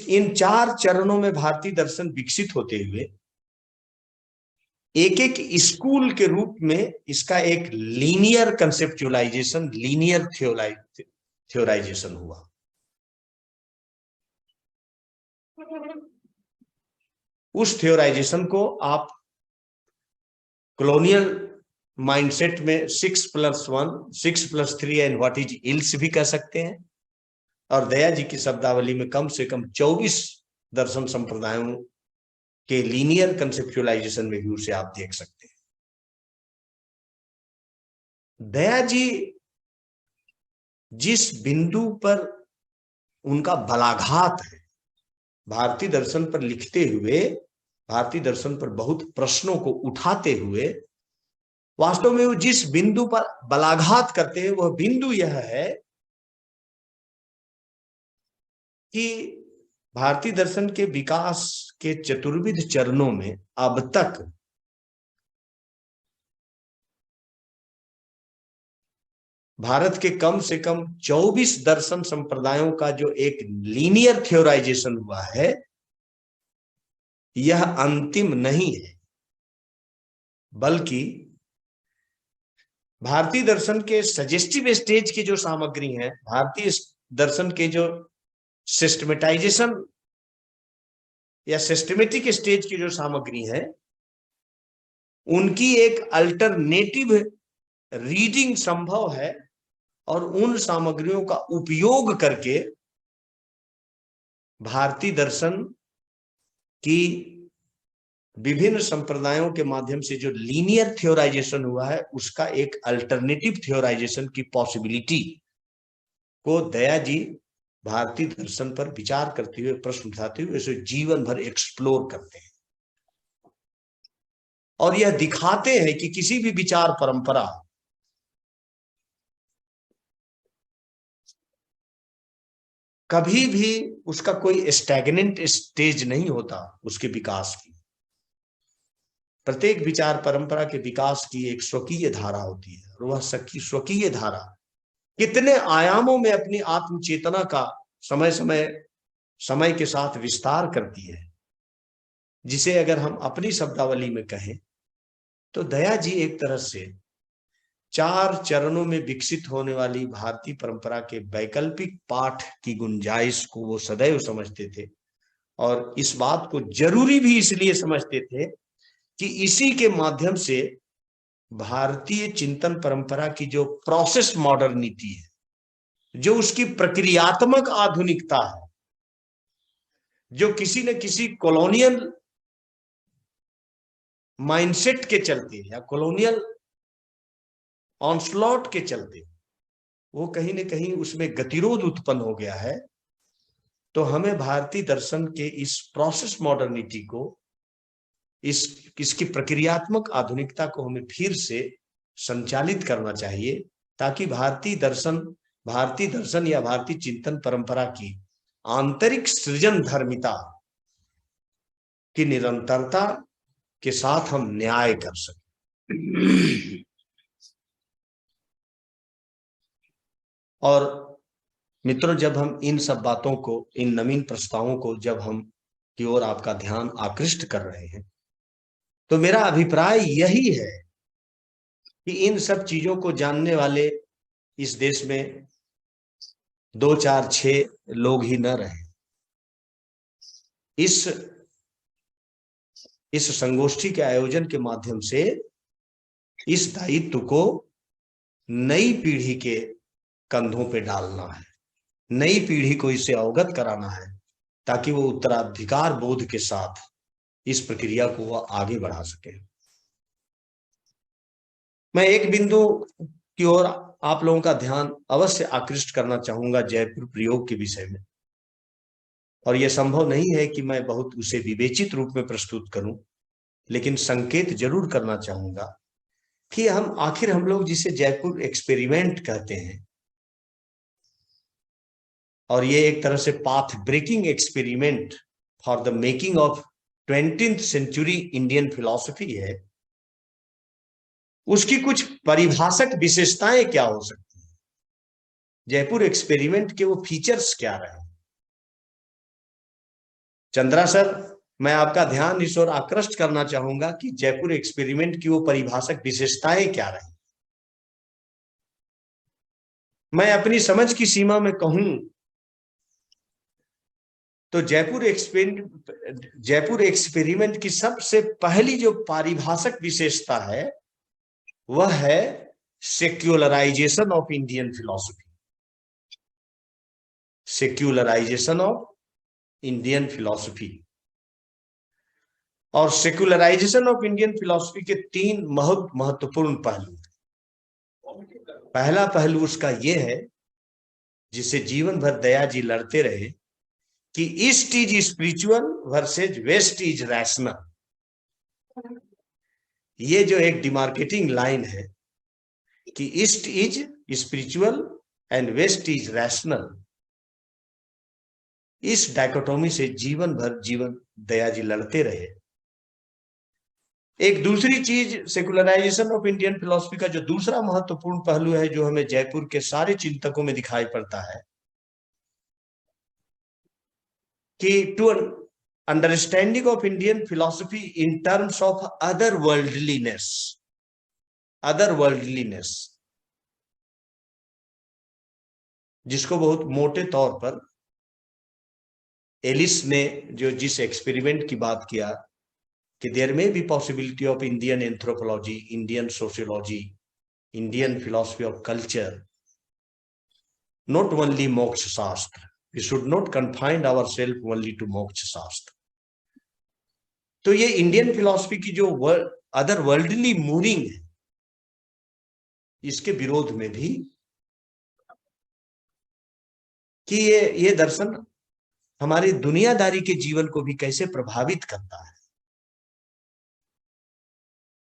इन 4 चरणों में भारतीय दर्शन विकसित होते हुए एक एक स्कूल के रूप में इसका एक लीनियर कंसेप्चुअलाइजेशन, लीनियर थियोराइजेशन हुआ। उस थियोराइजेशन को आप कॉलोनियल माइंडसेट में 6+1, 6+3 एंड व्हाट इज इल्स भी कह सकते हैं, और दया जी की शब्दावली में कम से कम 24 दर्शन संप्रदायों के लीनियर कंसेप्चुअलाइजेशन में भी उसे आप देख सकते हैं। दया जी जिस बिंदु पर उनका बलाघात है भारतीय दर्शन पर लिखते हुए, भारतीय दर्शन पर बहुत प्रश्नों को उठाते हुए, वास्तव में वो जिस बिंदु पर बलाघात करते हैं वह बिंदु यह है कि भारतीय दर्शन के विकास के चतुर्विध चरणों में अब तक भारत के कम से कम 24 दर्शन संप्रदायों का जो एक लीनियर थियोराइजेशन हुआ है, यह अंतिम नहीं है, बल्कि भारतीय दर्शन के सजेस्टिव स्टेज की जो सामग्री है, भारतीय दर्शन के जो सिस्टमेटाइजेशन या सिस्टमेटिक स्टेज की जो सामग्री है, उनकी एक अल्टरनेटिव रीडिंग संभव है, और उन सामग्रियों का उपयोग करके भारतीय दर्शन की विभिन्न संप्रदायों के माध्यम से जो लीनियर थियोराइजेशन हुआ है, उसका एक अल्टरनेटिव थियोराइजेशन की पॉसिबिलिटी को दया जी भारतीय दर्शन पर विचार करते हुए, प्रश्न उठाते हुए इसे जीवन भर एक्सप्लोर करते हैं, और यह दिखाते हैं कि किसी भी विचार परंपरा कभी भी उसका कोई स्टैग्नेंट स्टेज नहीं होता उसके विकास की। प्रत्येक विचार परंपरा के विकास की एक स्वकीय धारा होती है, और वह स्वकीय धारा कितने आयामों में अपनी आत्मचेतना का समय के साथ विस्तार करती है, जिसे अगर हम अपनी शब्दावली में कहें तो दया जी एक तरह से 4 चरणों में विकसित होने वाली भारतीय परंपरा के वैकल्पिक पाठ की गुंजाइश को वो सदैव समझते थे, और इस बात को जरूरी भी इसलिए समझते थे कि इसी के माध्यम से भारतीय चिंतन परंपरा की जो प्रोसेस मॉडर्निटी है, जो उसकी प्रक्रियात्मक आधुनिकता है, जो किसी न किसी कॉलोनियल माइंडसेट के चलते या कॉलोनियल ऑनस्लॉट के चलते वो कहीं न कहीं उसमें गतिरोध उत्पन्न हो गया है। तो हमें भारतीय दर्शन के इस प्रोसेस मॉडर्निटी को, इसकी प्रक्रियात्मक आधुनिकता को हमें फिर से संचालित करना चाहिए, ताकि भारतीय दर्शन या भारतीय चिंतन परंपरा की आंतरिक सृजन धर्मिता की निरंतरता के साथ हम न्याय कर सकें। और मित्रों, जब हम इन सब बातों को, इन नवीन प्रस्तावों को जब हम की ओर आपका ध्यान आकृष्ट कर रहे हैं, तो मेरा अभिप्राय यही है कि इन सब चीजों को जानने वाले इस देश में 2, 4, 6 लोग ही न रहे। इस संगोष्ठी के आयोजन के माध्यम से इस दायित्व को नई पीढ़ी के कंधों पे डालना है, नई पीढ़ी को इससे अवगत कराना है, ताकि वो उत्तराधिकार बोध के साथ इस प्रक्रिया को वह आगे बढ़ा सके। मैं एक बिंदु की ओर आप लोगों का ध्यान अवश्य आकृष्ट करना चाहूंगा जयपुर प्रयोग के विषय में। और यह संभव नहीं है कि मैं बहुत उसे विवेचित रूप में प्रस्तुत करूं, लेकिन संकेत जरूर करना चाहूंगा कि हम लोग जिसे जयपुर एक्सपेरिमेंट कहते हैं, और ये एक तरह से path breaking experiment for the making of 20th century Indian philosophy है, उसकी कुछ परिभाषक विशेषताएं क्या हो सकती हैं, जयपुर एक्सपेरिमेंट के वो फीचर्स क्या रहे। चंद्रा सर, मैं आपका ध्यान इस ओर आकृष्ट करना चाहूंगा कि जयपुर एक्सपेरिमेंट की वो परिभाषक विशेषताएं क्या रही। मैं अपनी समझ की सीमा में कहूं तो जयपुर एक्सपेरिमेंट की सबसे पहली जो पारिभाषिक विशेषता है वह है secularisation of Indian philosophy. Secularisation of Indian philosophy. और सेक्युलराइजेशन ऑफ इंडियन फिलॉसफी के 3 महत्वपूर्ण पहलू। पहला पहलू उसका यह है, जिसे जीवन भर दया जी लड़ते रहे, कि east is spiritual versus west is rational. ये जो एक डिमार्केटिंग लाइन है कि east is spiritual and west is rational, इस डायकोटोमी से जीवन भर दया जी लड़ते रहे। एक दूसरी चीज, सेकुलराइजेशन ऑफ इंडियन फिलॉसफी का जो दूसरा महत्वपूर्ण पहलू है, जो हमें जयपुर के सारे चिंतकों में दिखाई पड़ता है, कि to understanding of Indian philosophy in terms of other worldliness, जिसको बहुत मोटे तौर पर एलिस ने जो जिस एक्सपेरिमेंट की बात किया कि देयर में be possibility of Indian anthropology, Indian sociology, Indian philosophy of culture, not only moksha shastra. We should not confined ourselves only to moksha shastra. तो ये इंडियन फिलॉसफी की जो अदर वर्ल्डली मूविंग है, इसके विरोध में भी कि ये दर्शन हमारी दुनियादारी के जीवन को भी कैसे प्रभावित करता है,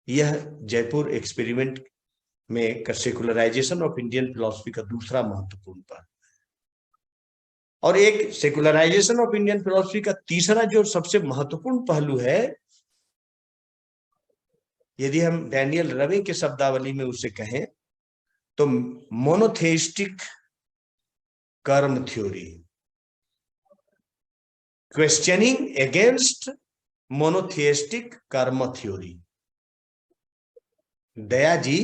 यह जयपुर एक्सपेरिमेंट में सेकुलराइजेशन ऑफ इंडियन फिलॉसफी का दूसरा महत्वपूर्ण पहलू है। और एक सेकुलराइजेशन ऑफ इंडियन फिलॉसफी का तीसरा जो सबसे महत्वपूर्ण पहलू है, यदि हम डैनियल रवे के शब्दावली में उसे कहें तो मोनोथेइस्टिक कर्म थ्योरी, क्वेश्चनिंग अगेंस्ट मोनोथेइस्टिक कर्म थ्योरी। दया जी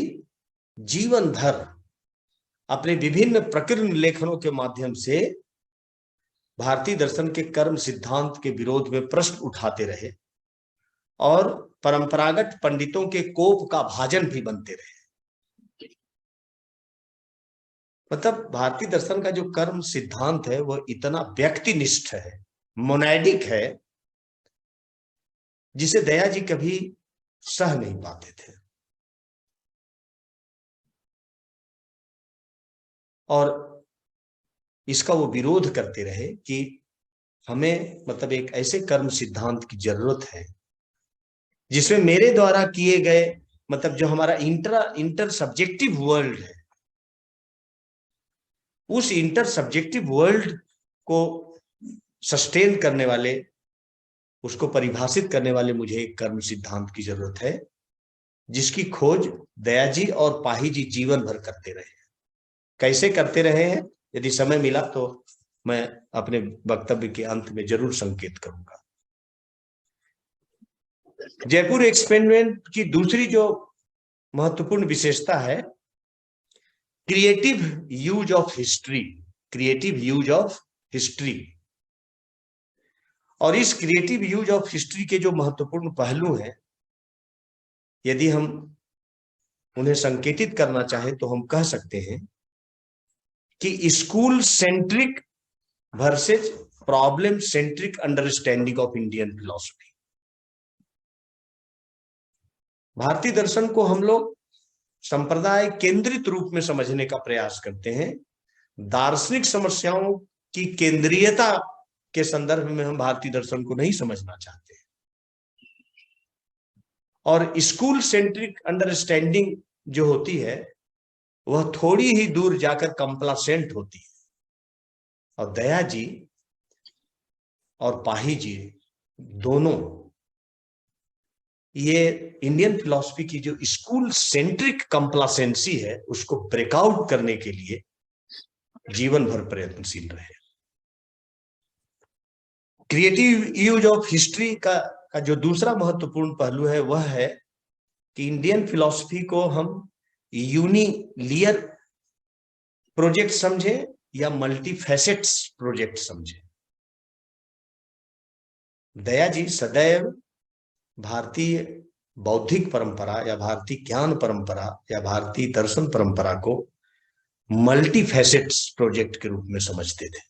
जीवन भर अपने विभिन्न प्रकीर्ण लेखनों के माध्यम से भारतीय दर्शन के कर्म सिद्धांत के विरोध में प्रश्न उठाते रहे, और परंपरागत पंडितों के कोप का भाजन भी बनते रहे। मतलब भारतीय दर्शन का जो कर्म सिद्धांत है वह इतना व्यक्तिनिष्ठ है, मोनैडिक है, जिसे दया जी कभी सह नहीं पाते थे। और इसका वो विरोध करते रहे कि हमें मतलब एक ऐसे कर्म सिद्धांत की जरूरत है जिसमें मेरे द्वारा किए गए मतलब जो हमारा इंटर सब्जेक्टिव वर्ल्ड है, उस इंटर सब्जेक्टिव वर्ल्ड को सस्टेन करने वाले, उसको परिभाषित करने वाले मुझे एक कर्म सिद्धांत की जरूरत है, जिसकी खोज दयाजी और पाही जी जीवन भर करते रहे। कैसे करते रहे हैं, यदि समय मिला तो मैं अपने वक्तव्य के अंत में जरूर संकेत करूंगा। जयपुर एक्सपेरिमेंट की दूसरी जो महत्वपूर्ण विशेषता है creative use of history, creative use of history. और इस क्रिएटिव यूज ऑफ हिस्ट्री के जो महत्वपूर्ण पहलू हैं, यदि हम उन्हें संकेतित करना चाहें तो हम कह सकते हैं कि school centric versus problem centric understanding of Indian philosophy. भारतीय दर्शन को हम लोग संप्रदाय केंद्रित रूप में समझने का प्रयास करते हैं। दार्शनिक समस्याओं की केंद्रीयता के संदर्भ में हम भारतीय दर्शन को नहीं समझना चाहते। और स्कूल सेंट्रिक अंडरस्टैंडिंग जो होती है वह थोड़ी ही दूर जाकर कंप्लासेंट होती है। और दया जी और पाही जी दोनों ये इंडियन फिलॉसफी की जो स्कूल सेंट्रिक कंप्लासेंसी है उसको ब्रेकआउट करने के लिए जीवन भर प्रयत्नशील रहे। क्रिएटिव यूज ऑफ हिस्ट्री का जो दूसरा महत्वपूर्ण पहलू है वह है कि इंडियन फिलॉसफी को हम यूनिलियर प्रोजेक्ट समझे या मल्टीफेसेट्स प्रोजेक्ट समझे। दया जी सदैव भारतीय बौद्धिक परंपरा या भारतीय ज्ञान परंपरा या भारतीय दर्शन परंपरा को मल्टीफेसेट्स प्रोजेक्ट के रूप में समझते थे।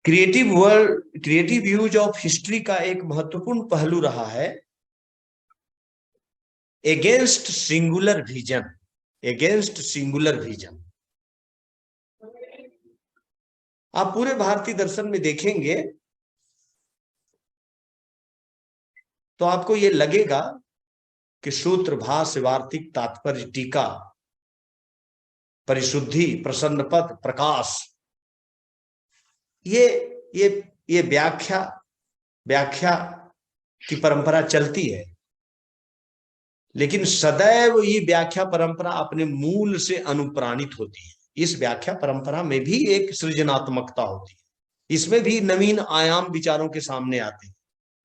क्रिएटिव यूज ऑफ हिस्ट्री का एक महत्वपूर्ण पहलू रहा है against singular vision, against singular vision. आप पूरे भारतीय दर्शन में देखेंगे तो आपको यह लगेगा कि सूत्र, भाष्य, वार्तिक, तात्पर्य, टीका, परिशुद्धि, प्रसन्न पद, प्रकाश, ये व्याख्या की परंपरा चलती है। लेकिन सदैव ये व्याख्या परंपरा अपने मूल से अनुप्राणित होती है। इस व्याख्या परंपरा में भी एक सृजनात्मकता होती है, इसमें भी नवीन आयाम विचारों के सामने आते हैं,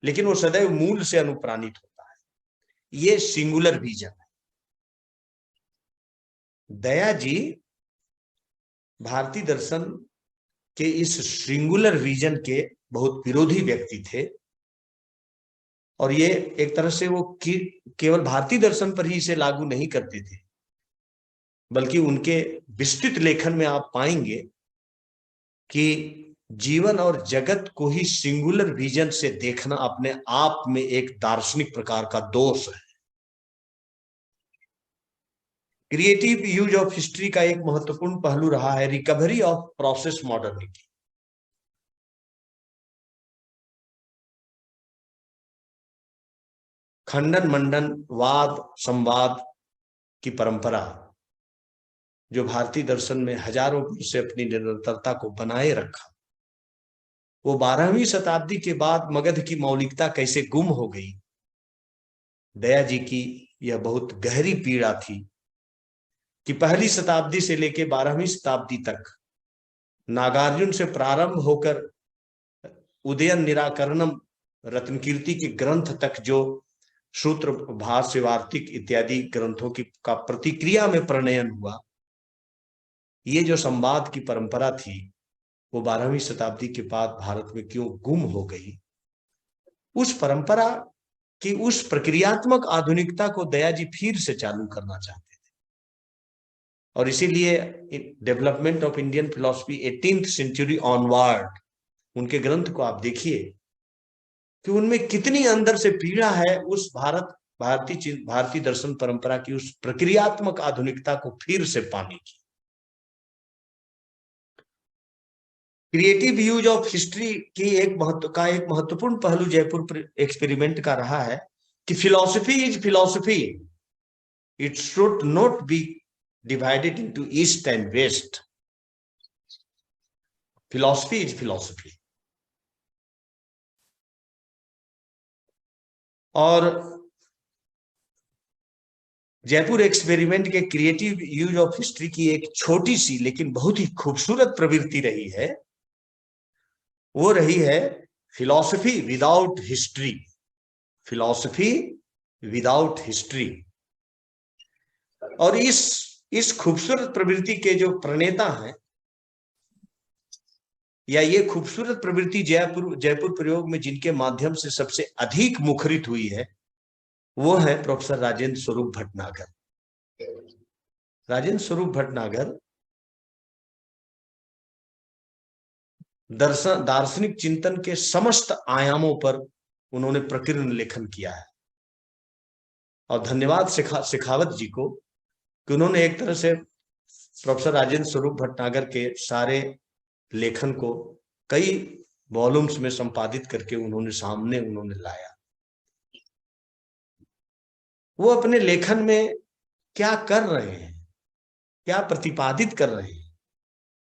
लेकिन वो सदैव मूल से अनुप्राणित होता है। ये सिंगुलर विजन है। दया जी भारतीय दर्शन के इस सिंगुलर विजन के बहुत विरोधी व्यक्ति थे। और ये एक तरह से वो केवल भारतीय दर्शन पर ही इसे लागू नहीं करते थे, बल्कि उनके विस्तृत लेखन में आप पाएंगे कि जीवन और जगत को ही सिंगुलर विजन से देखना अपने आप में एक दार्शनिक प्रकार का दोष है। क्रिएटिव यूज ऑफ हिस्ट्री का एक महत्वपूर्ण पहलू रहा है रिकवरी ऑफ प्रोसेस मॉडर्निटी। खंडन मंडन, वाद संवाद की परंपरा जो भारतीय दर्शन में हजारों वर्ष से अपनी निरंतरता को बनाए रखा, वो 12वीं शताब्दी के बाद मगध की मौलिकता कैसे गुम हो गई। दया जी की यह बहुत गहरी पीड़ा थी कि पहली शताब्दी से लेकर 12वीं शताब्दी तक नागार्जुन से प्रारंभ होकर उदयन, निराकरणम, रत्नकीर्ति के ग्रंथ तक जो सूत्र, भाष्य, वार्तिक इत्यादि ग्रंथों की का प्रतिक्रिया में प्रणयन हुआ, ये जो संवाद की परंपरा थी वो 12वीं शताब्दी के बाद भारत में क्यों गुम हो गई, उस परंपरा की उस प्रक्रियात्मक आधुनिकता को दया जी फिर से चालू करना चाहते थे। और इसीलिए development of Indian philosophy 18th century onward, उनके ग्रंथ को आप देखिए कि उनमें कितनी अंदर से पीड़ा है उस भारतीय दर्शन परंपरा की उस प्रक्रियात्मक आधुनिकता को फिर से पाने की। क्रिएटिव यूज ऑफ हिस्ट्री की एक महत्वपूर्ण पहलू जयपुर एक्सपेरिमेंट का रहा है कि philosophy is philosophy, it should not be divided into east and west. Philosophy is philosophy. और जयपुर एक्सपेरिमेंट के क्रिएटिव यूज ऑफ हिस्ट्री की एक छोटी सी लेकिन बहुत ही खूबसूरत प्रवृत्ति रही है, वो रही है philosophy without history. Philosophy without history. और इस खूबसूरत प्रवृत्ति के जो प्रणेता हैं, या ये खूबसूरत प्रवृत्ति जयपुर प्रयोग में जिनके माध्यम से सबसे अधिक मुखरित हुई है, वो है प्रोफेसर राजेंद्र स्वरूप भटनागर। राजेंद्र स्वरूप भटनागर दार्शनिक चिंतन के समस्त आयामों पर उन्होंने प्रकीर्ण लेखन किया है। और धन्यवाद शेखावत जी को कि उन्होंने एक तरह से प्रोफेसर राजेंद्र स्वरूप भटनागर के सारे लेखन को कई वॉल्यूम्स में संपादित करके उन्होंने लाया। वो अपने लेखन में क्या कर रहे हैं, क्या प्रतिपादित कर रहे हैं,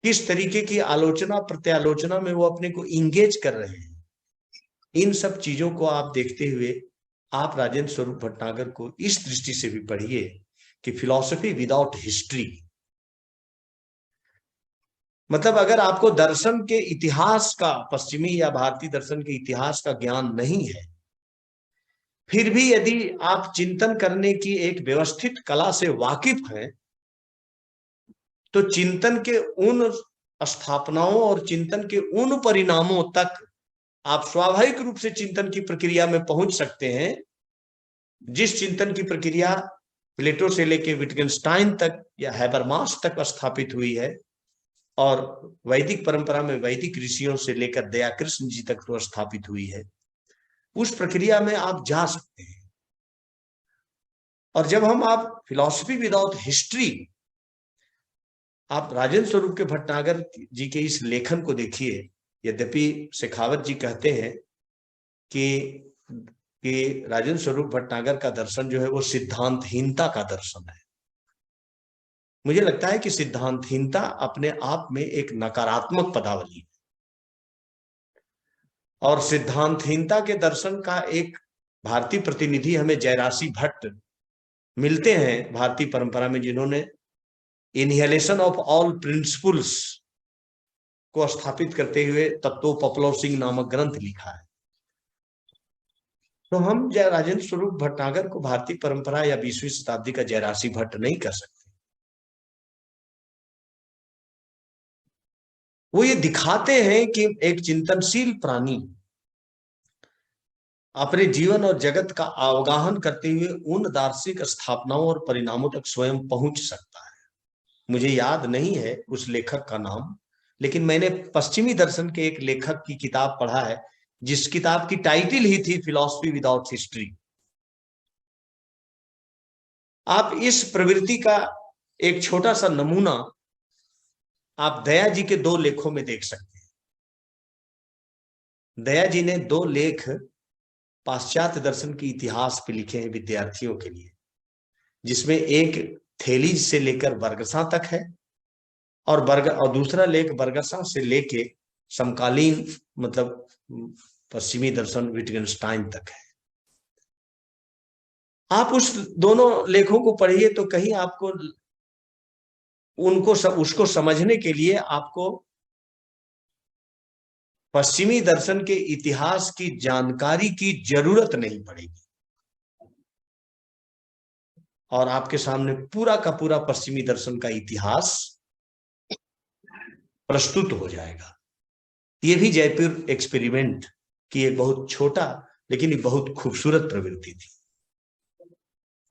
किस तरीके की आलोचना प्रत्यालोचना में वो अपने को इंगेज कर रहे हैं, इन सब चीजों को आप देखते हुए आप राजेंद्र स्वरूप भटनागर को इस दृष्टि से भी पढ़िए कि फिलॉसफी विदाउट हिस्ट्री, मतलब अगर आपको दर्शन के इतिहास का, पश्चिमी या भारतीय दर्शन के इतिहास का ज्ञान नहीं है, फिर भी यदि आप चिंतन करने की एक व्यवस्थित कला से वाकिफ हैं, तो चिंतन के उन स्थापनाओं और चिंतन के उन परिणामों तक आप स्वाभाविक रूप से चिंतन की प्रक्रिया में पहुंच सकते हैं, जिस चिंतन की प्रक्रिया प्लेटो से लेकर विटगेनस्टाइन तक या हैबरमास तक स्थापित हुई है, और वैदिक परंपरा में वैदिक ऋषियों से लेकर दयाकृष्ण जी तक तो स्थापित हुई है। उस प्रक्रिया में आप जा सकते हैं। और जब आप फिलॉसफी विदाउट हिस्ट्री, आप राजेंद्र स्वरूप के भटनागर जी के इस लेखन को देखिए। यद्यपि शेखावत जी कहते हैं कि राजेंद्र स्वरूप भटनागर का दर्शन जो है वो सिद्धांतहीनता का दर्शन है। मुझे लगता है कि सिद्धांतहीनता अपने आप में एक नकारात्मक पदावली है, और सिद्धांतहीनता के दर्शन का एक भारतीय प्रतिनिधि हमें जयरासी भट्ट मिलते हैं भारतीय परंपरा में, जिन्होंने इनहेलेशन ऑफ ऑल प्रिंसिपल्स को स्थापित करते हुए तत्वोपप्लव सिंह नामक ग्रंथ लिखा है। तो हम राजेंद्र स्वरूप भटनागर को भारतीय परंपरा या 20वीं शताब्दी का जयरासी भट्ट नहीं कर सकते। वो ये दिखाते हैं कि एक चिंतनशील प्राणी अपने जीवन और जगत का अवगाहन करते हुए उन दार्शनिक स्थापनाओं और परिणामों तक स्वयं पहुंच सकता है। मुझे याद नहीं है उस लेखक का नाम, लेकिन मैंने पश्चिमी दर्शन के एक लेखक की किताब पढ़ा है, जिस किताब की टाइटल ही थी फिलॉसफी विदाउट हिस्ट्री। आप इस प्रवृत्ति का एक छोटा सा नमूना आप दया जी के 2 लेखों में देख सकते हैं। दया जी ने 2 लेख पाश्चात्य दर्शन के इतिहास पे लिखे हैं विद्यार्थियों के लिए, जिसमें एक थेलीज से लेकर बर्गसा तक है, और दूसरा लेख बर्गसा से लेके समकालीन मतलब पश्चिमी दर्शन विटगेनस्टाइन तक है। आप उस दोनों लेखों को पढ़िए तो कहीं आपको उसको समझने के लिए आपको पश्चिमी दर्शन के इतिहास की जानकारी की जरूरत नहीं पड़ेगी, और आपके सामने पूरा का पूरा पश्चिमी दर्शन का इतिहास प्रस्तुत हो जाएगा। ये भी जयपुर एक्सपेरिमेंट की एक बहुत छोटा लेकिन ये बहुत खूबसूरत प्रवृत्ति थी।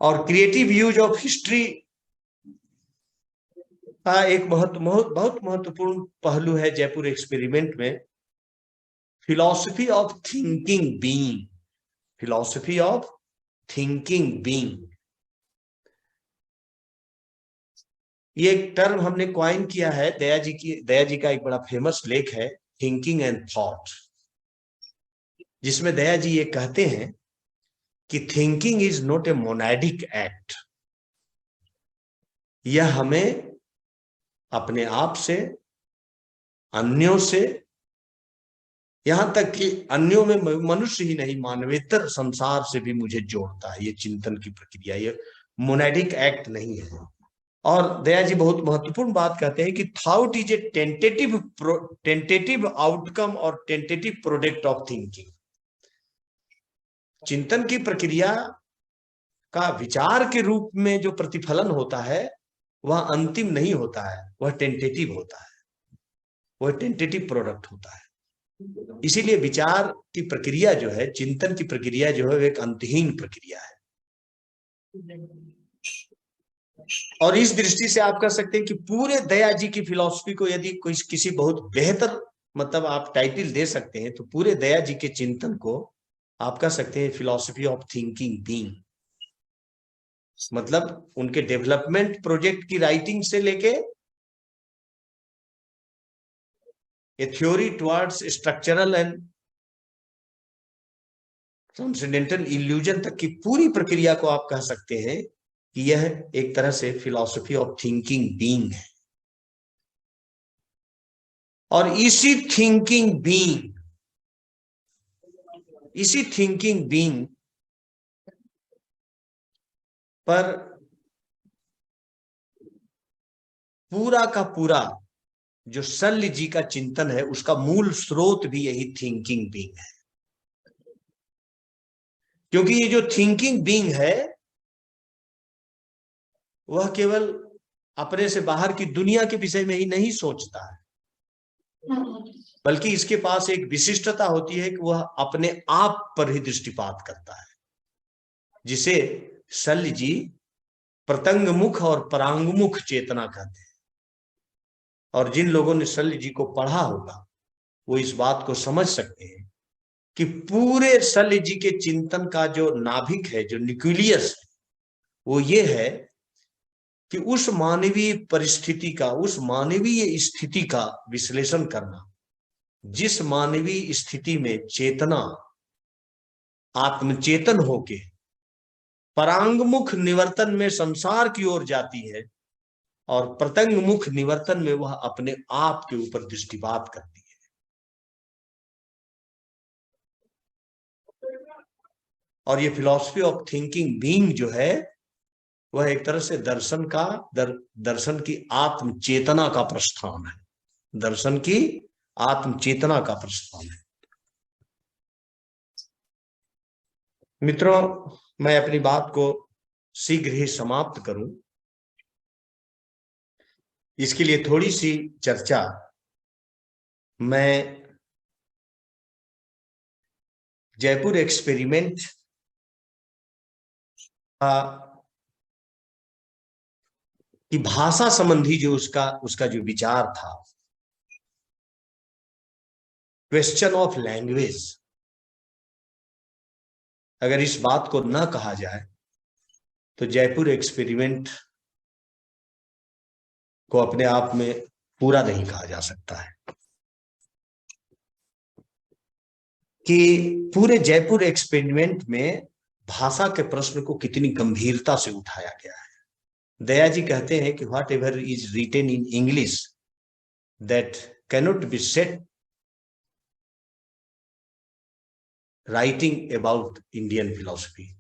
और क्रिएटिव यूज ऑफ हिस्ट्री का एक बहुत महत्वपूर्ण पहलू है जयपुर एक्सपेरिमेंट में, philosophy of thinking being. Philosophy of thinking being, ये एक टर्म हमने क्वाइन किया है। दया जी का एक बड़ा फेमस लेख है थिंकिंग एंड थॉट, जिसमें दया जी ये कहते हैं कि thinking is not a monadic act. यह हमें अपने आप से, अन्यों से, यहां तक कि अन्यों में मनुष्य ही नहीं, मानवेतर संसार से भी मुझे जोड़ता है। ये चिंतन की प्रक्रिया, ये मोनाडिक एक्ट नहीं है। और दया जी बहुत महत्वपूर्ण बात कहते हैं कि thought is a tentative outcome और टेंटेटिव प्रोडक्ट ऑफ थिंकिंग। चिंतन की प्रक्रिया का विचार के रूप में जो प्रतिफलन होता है वह अंतिम नहीं होता है, वह टेंटेटिव होता है, वह टेंटेटिव प्रोडक्ट होता है। इसीलिए विचार की प्रक्रिया जो है, चिंतन की प्रक्रिया जो है, एक अंतहीन प्रक्रिया है। और इस दृष्टि से आप कह सकते हैं कि पूरे दया जी की फिलॉसफी को यदि कोई किसी बहुत बेहतर मतलब आप टाइटल दे सकते हैं तो पूरे दया जी के चिंतन को आप कह सकते हैं फिलॉसफी ऑफ थिंकिंग बीइंग। मतलब उनके डेवलपमेंट प्रोजेक्ट की राइटिंग से लेके ए theory towards structural and transcendental illusion तक की पूरी प्रक्रिया को आप कह सकते हैं कि यह एक तरह से फिलॉसफी ऑफ थिंकिंग बीइंग है। और इसी थिंकिंग बीइंग पर पूरा का पूरा जो शल्य जी का चिंतन है, उसका मूल स्रोत भी यही थिंकिंग बीइंग है। क्योंकि ये जो थिंकिंग बीइंग है वह केवल अपने से बाहर की दुनिया के विषय में ही नहीं सोचता है, बल्कि इसके पास एक विशिष्टता होती है कि वह अपने आप पर ही दृष्टिपात करता है, जिसे शल्य जी प्रतंगमुख और परांगमुख चेतना कहते हैं। और जिन लोगों ने शल्य जी को पढ़ा होगा वो इस बात को समझ सकते हैं कि पूरे शल्य जी के चिंतन का जो नाभिक है, जो न्यूक्लियस है, वो ये है कि उस मानवीय परिस्थिति का, उस मानवीय स्थिति का विश्लेषण करना जिस मानवीय स्थिति में चेतना आत्मचेतन होके परांगमुख निवर्तन में संसार की ओर जाती है और प्रतंगमुख निवर्तन में वह अपने आप के ऊपर दृष्टिपात करती है। और ये फिलॉसफी ऑफ थिंकिंग बीइंग जो है वह एक तरह से दर्शन की आत्मचेतना का प्रस्थान है, दर्शन की आत्मचेतना का प्रस्थान है। मित्रों, मैं अपनी बात को शीघ्र ही समाप्त करूं, इसके लिए थोड़ी सी चर्चा मैं जयपुर एक्सपेरिमेंट की भाषा संबंधी जो उसका जो विचार था, क्वेश्चन ऑफ लैंग्वेज, अगर इस बात को न कहा जाए तो जयपुर एक्सपेरिमेंट को अपने आप में पूरा नहीं कहा जा सकता है। कि पूरे जयपुर एक्सपेरिमेंट में भाषा के प्रश्न को कितनी गंभीरता से उठाया गया है। दया जी कहते हैं कि whatever is written in English that cannot be set writing about Indian philosophy.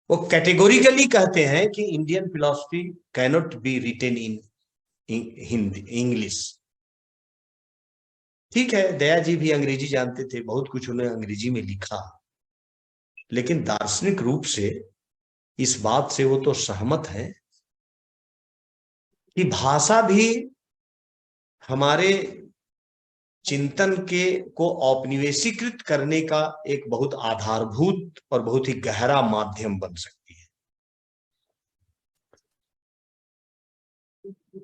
वो कैटेगोरिकली कहते हैं कि Indian philosophy cannot be written in Hindi, English. ठीक है, दया जी भी अंग्रेजी जानते थे, बहुत कुछ उन्होंने अंग्रेजी में लिखा, लेकिन दार्शनिक रूप से इस बात से वो तो सहमत है कि भाषा भी हमारे चिंतन के को औपनिवेशीकृत करने का एक बहुत आधारभूत और बहुत ही गहरा माध्यम बन सकती है।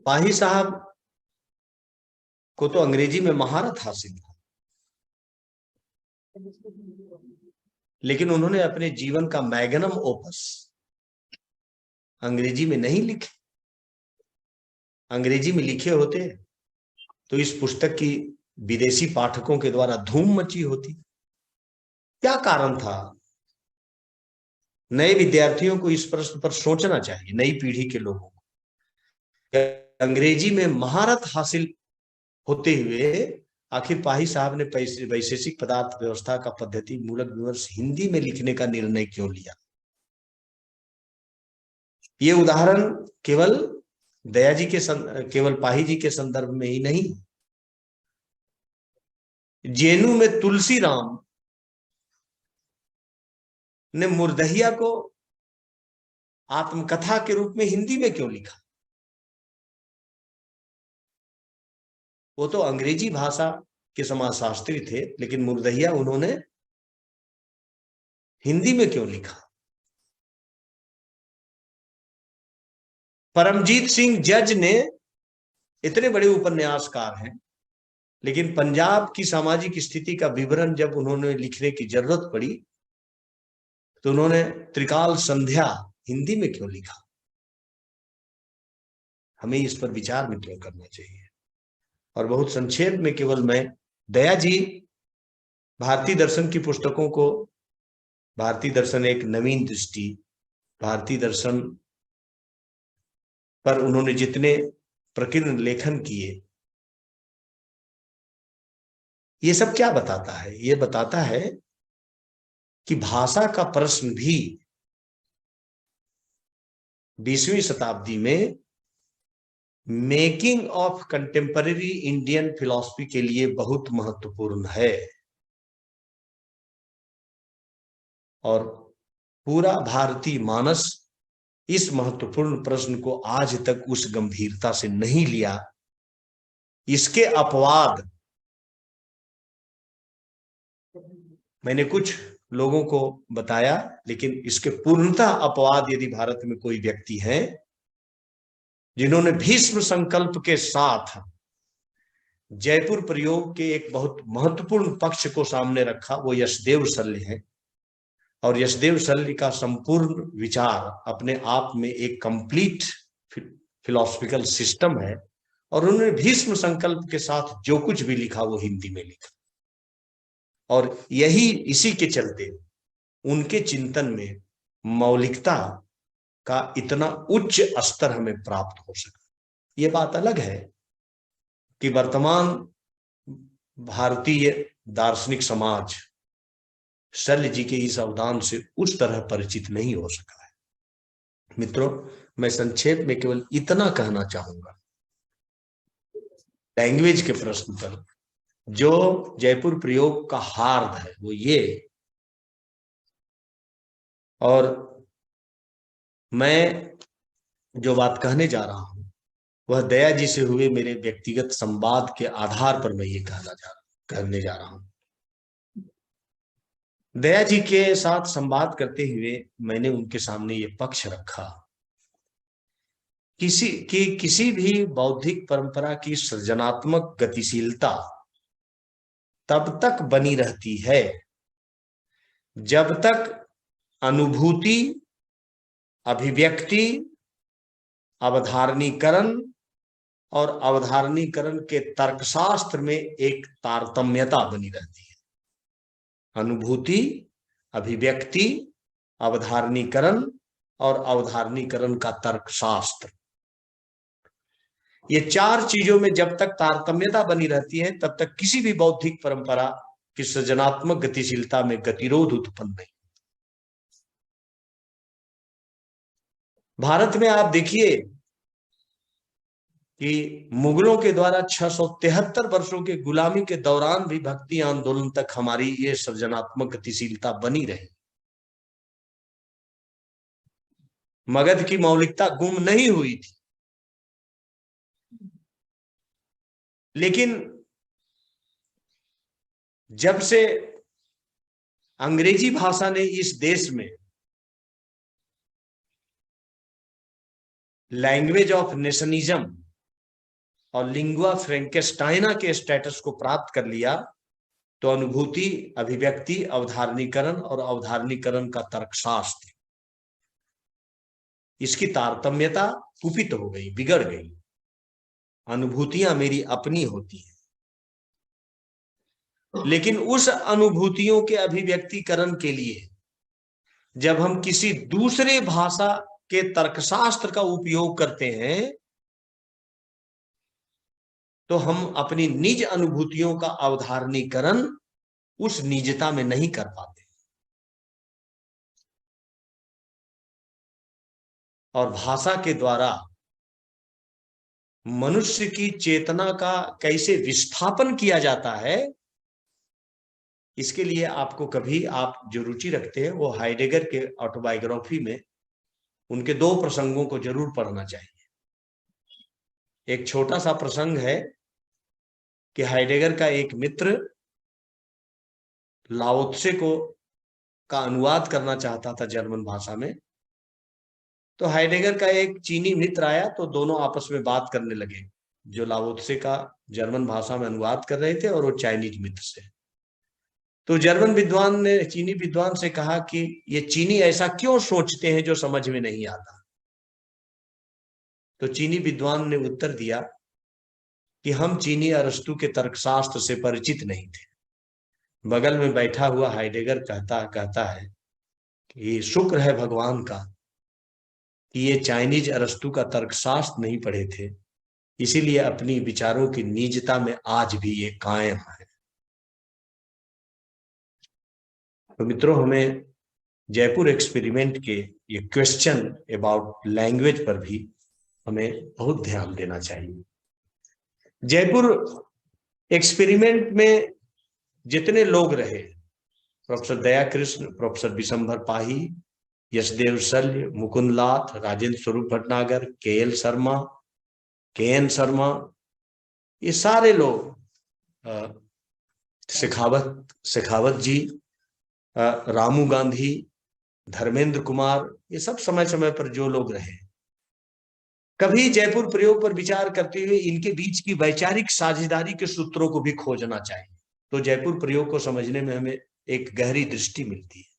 पाही साहब को तो अंग्रेजी में महारत हासिल था, लेकिन उन्होंने अपने जीवन का मैग्नम ओपस अंग्रेजी में नहीं लिखे। अंग्रेजी में लिखे होते तो इस पुस्तक की विदेशी पाठकों के द्वारा धूम मची होती। क्या कारण था? नए विद्यार्थियों को इस प्रश्न पर सोचना चाहिए, नई पीढ़ी के लोगों को। अंग्रेजी में महारत हासिल होते हुए आखिर पाही साहब ने वैशेषिक पदार्थ व्यवस्था का पद्धति मूलक विमर्श हिंदी में लिखने का निर्णय क्यों लिया? ये उदाहरण केवल दया जी के केवल पाही जी के संदर्भ में ही नहीं, जेएनयू में तुलसीराम ने मुर्दहिया को आत्मकथा के रूप में हिंदी में क्यों लिखा? वो तो अंग्रेजी भाषा के समाजशास्त्री थे, लेकिन मुर्दहिया उन्होंने हिंदी में क्यों लिखा? परमजीत सिंह जज ने, इतने बड़े उपन्यासकार हैं, लेकिन पंजाब की सामाजिक स्थिति का विवरण जब उन्होंने लिखने की जरूरत पड़ी तो उन्होंने त्रिकाल संध्या हिंदी में क्यों लिखा? हमें इस पर विचार मित्रों करना चाहिए। और बहुत संक्षेप में केवल मैं, दया जी भारतीय दर्शन की पुस्तकों को, भारतीय दर्शन एक नवीन दृष्टि, भारतीय दर्शन पर उन्होंने जितने प्रकीर्ण लेखन किए, ये सब क्या बताता है? ये बताता है कि भाषा का प्रश्न भी 20वीं शताब्दी में making of contemporary Indian philosophy के लिए बहुत महत्वपूर्ण है। और पूरा भारतीय मानस इस महत्वपूर्ण प्रश्न को आज तक उस गंभीरता से नहीं लिया। इसके अपवाद मैंने कुछ लोगों को बताया, लेकिन इसके पूर्णतः अपवाद यदि भारत में कोई व्यक्ति है जिन्होंने भीष्म संकल्प के साथ जयपुर प्रयोग के एक बहुत महत्वपूर्ण पक्ष को सामने रखा, वो यशदेव शल्य है। और यशदेव शल्य का संपूर्ण विचार अपने आप में एक कंप्लीट फिलोसफिकल सिस्टम है। और उन्होंने भीष्म संकल्प के साथ जो कुछ भी लिखा वो हिंदी में लिखा, और यही इसी के चलते उनके चिंतन में मौलिकता का इतना उच्च स्तर हमें प्राप्त हो सका। ये बात अलग है कि वर्तमान भारतीय दार्शनिक समाज शल्य जी के इस अवदान से उस तरह परिचित नहीं हो सका है। मित्रों, मैं संक्षेप में केवल इतना कहना चाहूंगा लैंग्वेज के प्रश्न पर। जो जयपुर प्रयोग का हार्द है वो ये, और मैं जो बात कहने जा रहा हूं वह दया जी से हुए मेरे व्यक्तिगत संवाद के आधार पर मैं ये कहने जा रहा हूं। दया जी के साथ संवाद करते हुए मैंने उनके सामने ये पक्ष रखा किसी भी बौद्धिक परंपरा की सृजनात्मक गतिशीलता तब तक बनी रहती है जब तक अनुभूति, अभिव्यक्ति, अवधारणीकरण और अवधारणीकरण के तर्कशास्त्र में एक तारतम्यता बनी रहती है। अनुभूति, अभिव्यक्ति, अवधारणीकरण और अवधारणीकरण का तर्कशास्त्र, ये चार चीजों में जब तक तारतम्यता बनी रहती है तब तक किसी भी बौद्धिक परंपरा की सृजनात्मक गतिशीलता में गतिरोध उत्पन्न नहीं। भारत में आप देखिए कि मुगलों के द्वारा 673 वर्षों के गुलामी के दौरान भी भक्ति आंदोलन तक हमारी ये सृजनात्मक गतिशीलता बनी रही। मगध की मौलिकता गुम नहीं हुई थी, लेकिन जब से अंग्रेजी भाषा ने इस देश में लैंग्वेज ऑफ नेशनिज्म और लिंगुआ फ्रैंकेस्टाइना के स्टेटस को प्राप्त कर लिया, तो अनुभूति, अभिव्यक्ति, अवधारणीकरण और अवधारणीकरण का तर्कशास्त्र, इसकी तारतम्यता कुपित हो गई, बिगड़ गई। अनुभूतियां मेरी अपनी होती हैं, लेकिन उस अनुभूतियों के अभिव्यक्तिकरण के लिए जब हम किसी दूसरे भाषा के तर्कशास्त्र का उपयोग करते हैं, तो हम अपनी निज अनुभूतियों का अवधारणीकरण उस निजता में नहीं कर पाते। और भाषा के द्वारा मनुष्य की चेतना का कैसे विस्थापन किया जाता है, इसके लिए आपको कभी, आप जो रुचि रखते हैं, वो हाइडेगर के ऑटोबायोग्राफी में उनके 2 प्रसंगों को जरूर पढ़ना चाहिए। एक छोटा सा प्रसंग है कि हाइडेगर का एक मित्र लाओ त्से का अनुवाद करना चाहता था जर्मन भाषा में। तो हाइडेगर का एक चीनी मित्र आया, तो दोनों आपस में बात करने लगे, जो लाओ त्से का जर्मन भाषा में अनुवाद कर रहे थे और वो चाइनीज मित्र से। तो जर्मन विद्वान ने चीनी विद्वान से कहा कि ये चीनी ऐसा क्यों सोचते हैं जो समझ में नहीं आता। तो चीनी विद्वान ने उत्तर दिया कि हम चीनी अरस्तु के तर्कशास्त्र से परिचित नहीं थे। बगल में बैठा हुआ हाइडेगर कहता है कि ये शुक्र है भगवान का कि ये चाइनीज अरस्तु का तर्कशास्त्र नहीं पढ़े थे, इसीलिए अपनी विचारों की निजता में आज भी ये कायम है। तो मित्रों, हमें जयपुर एक्सपेरिमेंट के ये क्वेश्चन अबाउट लैंग्वेज पर भी हमें बहुत ध्यान देना चाहिए। जयपुर एक्सपेरिमेंट में जितने लोग रहे, प्रोफेसर दयाकृष्ण, प्रोफेसर विशंभर पाही, यशदेव शल्य, मुकुंद लाथ, राजेंद्र स्वरूप भटनागर, KL शर्मा, KN शर्मा, ये सारे लोग, शेखावत जी, रामू गांधी, धर्मेंद्र कुमार, ये सब समय समय पर जो लोग रहे, कभी जयपुर प्रयोग पर विचार करते हुए इनके बीच की वैचारिक साझेदारी के सूत्रों को भी खोजना चाहिए, तो जयपुर प्रयोग को समझने में हमें एक गहरी दृष्टि मिलती है।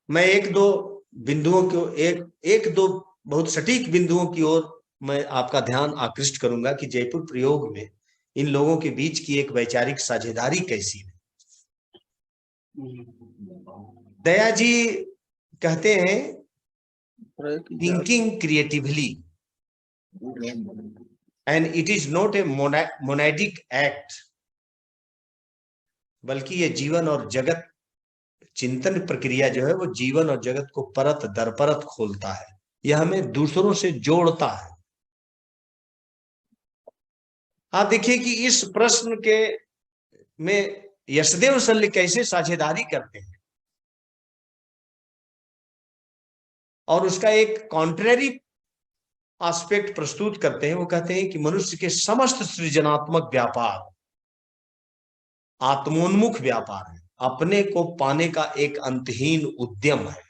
मैं एक दो बहुत सटीक बिंदुओं की ओर मैं आपका ध्यान आकृष्ट करूंगा कि जयपुर प्रयोग में इन लोगों के बीच की एक वैचारिक साझेदारी कैसी है। दया जी कहते हैं, thinking creatively and it is not a monadic act, बल्कि ये जीवन और जगत चिंतन प्रक्रिया जो है वो जीवन और जगत को परत दर परत खोलता है, यह हमें दूसरों से जोड़ता है। आप देखिए कि इस प्रश्न के में यशदेव शल्य कैसे साझेदारी करते हैं और उसका एक कॉन्ट्रेरी एस्पेक्ट प्रस्तुत करते हैं। वो कहते हैं कि मनुष्य के समस्त सृजनात्मक व्यापार आत्मोन्मुख व्यापार है, अपने को पाने का एक अंतहीन उद्यम है।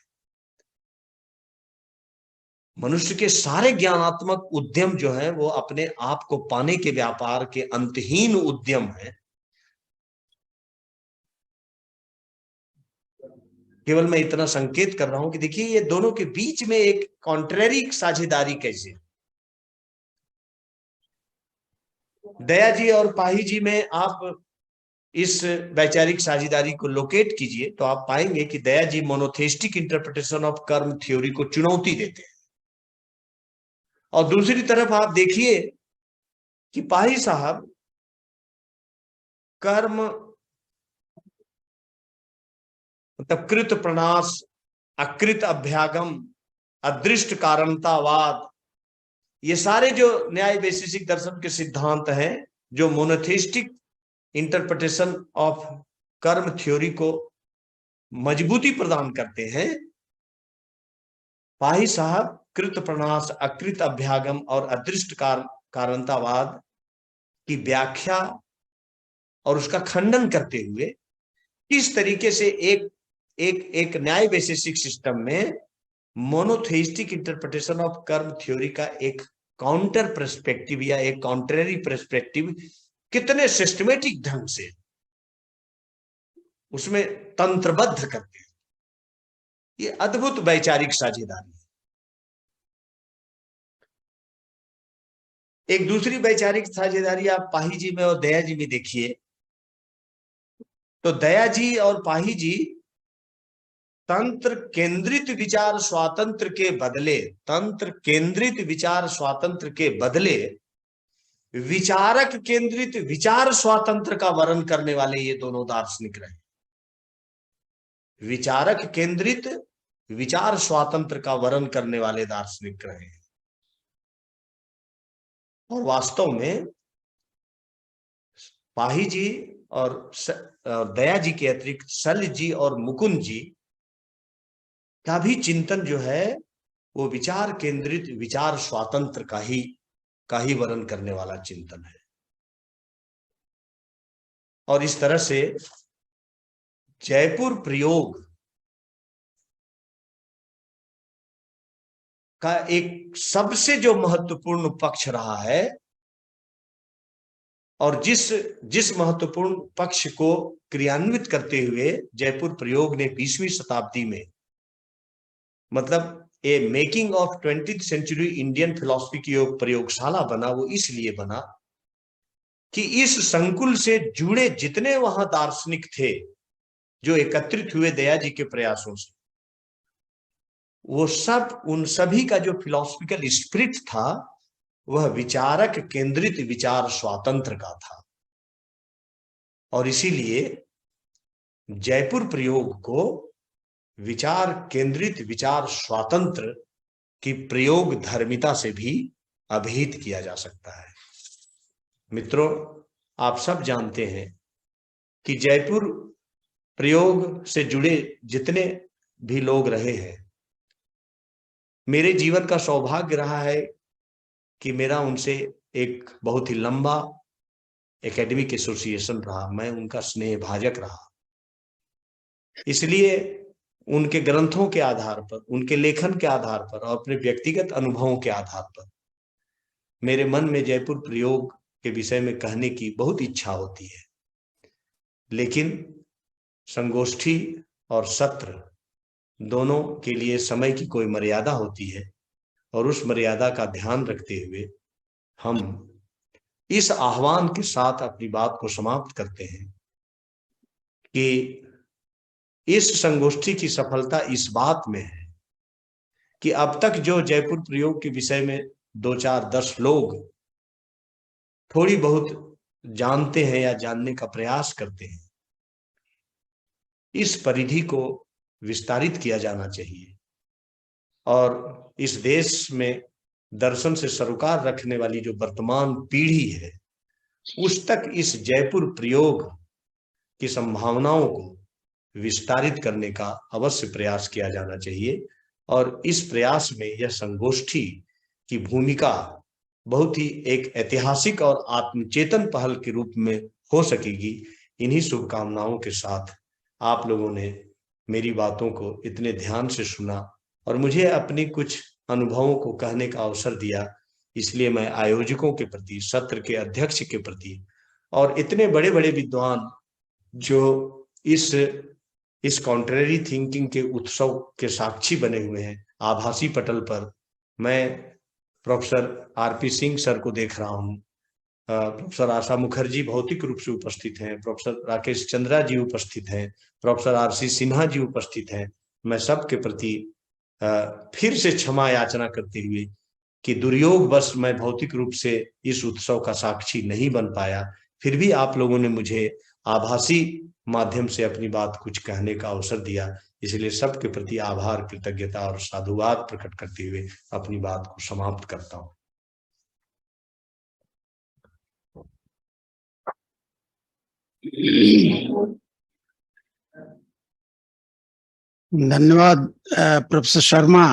मनुष्य के सारे ज्ञानात्मक उद्यम जो है वो अपने आप को पाने के व्यापार के अंतहीन उद्यम है। केवल मैं इतना संकेत कर रहा हूं कि देखिए ये दोनों के बीच में एक कॉन्ट्रेरी साझेदारी कैसे। दया जी और पाही जी में आप इस वैचारिक साझेदारी को लोकेट कीजिए तो आप पाएंगे कि दया जी मोनोथेस्टिक इंटरप्रिटेशन ऑफ कर्म थ्योरी को चुनौती देते हैं, और दूसरी तरफ आप देखिए कि पाही साहब कर्म मतलब कृत प्रणाश, अकृत अभ्यागम, अदृष्ट कारणतावाद, ये सारे जो न्याय वैशेषिक दर्शन के सिद्धांत हैं जो मोनोथेस्टिक इंटरप्रिटेशन ऑफ कर्म थ्योरी को मजबूती प्रदान करते हैं, पाही साहब कृत प्रणाश, अकृत अभ्यागम और अदृष्ट कारणतावाद की व्याख्या और उसका खंडन करते हुए किस तरीके से एक न्याय वैशेषिक सिस्टम में मोनोथेइस्टिक इंटरप्रिटेशन ऑफ कर्म थ्योरी का एक काउंटर पर्सपेक्टिव या एक काउंटररी पर्सपेक्टिव कितने सिस्टमेटिक ढंग से उसमें तंत्रबद्ध करते हैं। ये अद्भुत वैचारिक साझेदारी है। एक दूसरी वैचारिक साझेदारी आप पाही जी में और दया जी में देखिए, तो दया जी और पाही जी तंत्र केंद्रित विचार स्वातंत्र के बदले, तंत्र केंद्रित विचार स्वातंत्र के बदले विचारक केंद्रित विचार स्वातंत्र का वर्ण करने वाले ये दोनों दार्शनिक रहे। विचारक केंद्रित विचार स्वातंत्र का वर्ण करने वाले दार्शनिक रहे। और वास्तव में पाही जी और दया जी के अतिरिक्त शल्य जी और मुकुंद जी का भी चिंतन जो है वो विचार केंद्रित विचार स्वातंत्र का ही वर्णन करने वाला चिंतन है। और इस तरह से जयपुर प्रयोग का एक सबसे जो महत्वपूर्ण पक्ष रहा है और जिस महत्वपूर्ण पक्ष को क्रियान्वित करते हुए जयपुर प्रयोग ने 20वीं शताब्दी में, मतलब a making of 20th century Indian philosophy की एक प्रयोगशाला बना, वो इसलिए बना कि इस संकुल से जुड़े जितने वहां दार्शनिक थे जो एकत्रित हुए दया जी के प्रयासों से, वो सब, उन सभी का जो फिलॉसफिकल स्पिरिट था वह विचारक केंद्रित विचार स्वातंत्र का था। और इसीलिए जयपुर प्रयोग को विचार केंद्रित विचार स्वातंत्र की प्रयोग धर्मिता से भी अभिहित किया जा सकता है। मित्रों, आप सब जानते हैं कि जयपुर प्रयोग से जुड़े जितने भी लोग रहे हैं, मेरे जीवन का सौभाग्य रहा है कि मेरा उनसे एक बहुत ही लंबा एकेडमिक एसोसिएशन रहा। मैं उनका स्नेह भाजक रहा। इसलिए उनके ग्रंथों के आधार पर, उनके लेखन के आधार पर और अपने व्यक्तिगत अनुभवों के आधार पर मेरे मन में जयपुर प्रयोग के विषय में कहने की बहुत इच्छा होती है। लेकिन संगोष्ठी और सत्र दोनों के लिए समय की कोई मर्यादा होती है और उस मर्यादा का ध्यान रखते हुए हम इस आह्वान के साथ अपनी बात को समाप्त करते हैं कि इस संगोष्ठी की सफलता इस बात में है कि अब तक जो जयपुर प्रयोग के विषय में 2-4-10 लोग थोड़ी बहुत जानते हैं या जानने का प्रयास करते हैं, इस परिधि को विस्तारित किया जाना चाहिए। और इस देश में दर्शन से सरोकार रखने वाली जो वर्तमान पीढ़ी है, उस तक इस जयपुर प्रयोग की संभावनाओं को विस्तारित करने का अवश्य प्रयास किया जाना चाहिए। और इस प्रयास में यह संगोष्ठी की भूमिका बहुत ही एक ऐतिहासिक और आत्मचेतन पहल के रूप में हो सकेगी। इन्हीं शुभकामनाओं के साथ आप लोगों ने मेरी बातों को इतने ध्यान से सुना और मुझे अपनी कुछ अनुभवों को कहने का अवसर दिया, इसलिए मैं आयोजकों के प्रति, सत्र के अध्यक्ष के प्रति और इतने बड़े बड़े विद्वान जो इस कॉन्ट्रेरी थिंकिंग के उत्सव के साक्षी बने हुए हैं, आभासी पटल पर मैं प्रोफेसर आरपी सिंह सर को देख रहा हूँ, प्रोफेसर आशा मुखर्जी भौतिक रूप से उपस्थित हैं, प्रोफेसर राकेश चंद्रा जी उपस्थित हैं, प्रोफेसर आरसी सिन्हा जी उपस्थित हैं। मैं सबके प्रति फिर से क्षमा याचना करते हुए कि दुर्योगवश मैं भौतिक रूप से इस उत्सव का साक्षी नहीं बन पाया, फिर भी आप लोगों ने मुझे आभासी माध्यम से अपनी बात कुछ कहने का अवसर दिया, इसलिए सबके प्रति आभार, कृतज्ञता और साधुवाद प्रकट करते हुए अपनी बात को समाप्त करता हूं। धन्यवाद प्रोफेसर शर्मा।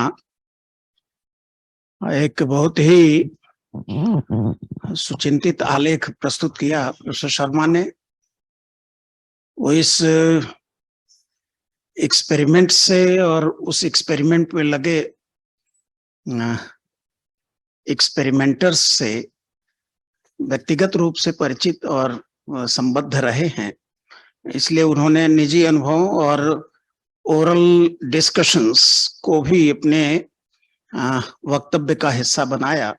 एक बहुत ही सुचिंतित आलेख प्रस्तुत किया प्रोफेसर शर्मा ने। वो इस एक्सपेरिमेंट से और उस एक्सपेरिमेंट में लगे एक्सपेरिमेंटर्स से व्यक्तिगत रूप से परिचित और संबद्ध रहे हैं, इसलिए उन्होंने निजी अनुभव और ओरल डिस्कशंस को भी अपने वक्तव्य का हिस्सा बनाया।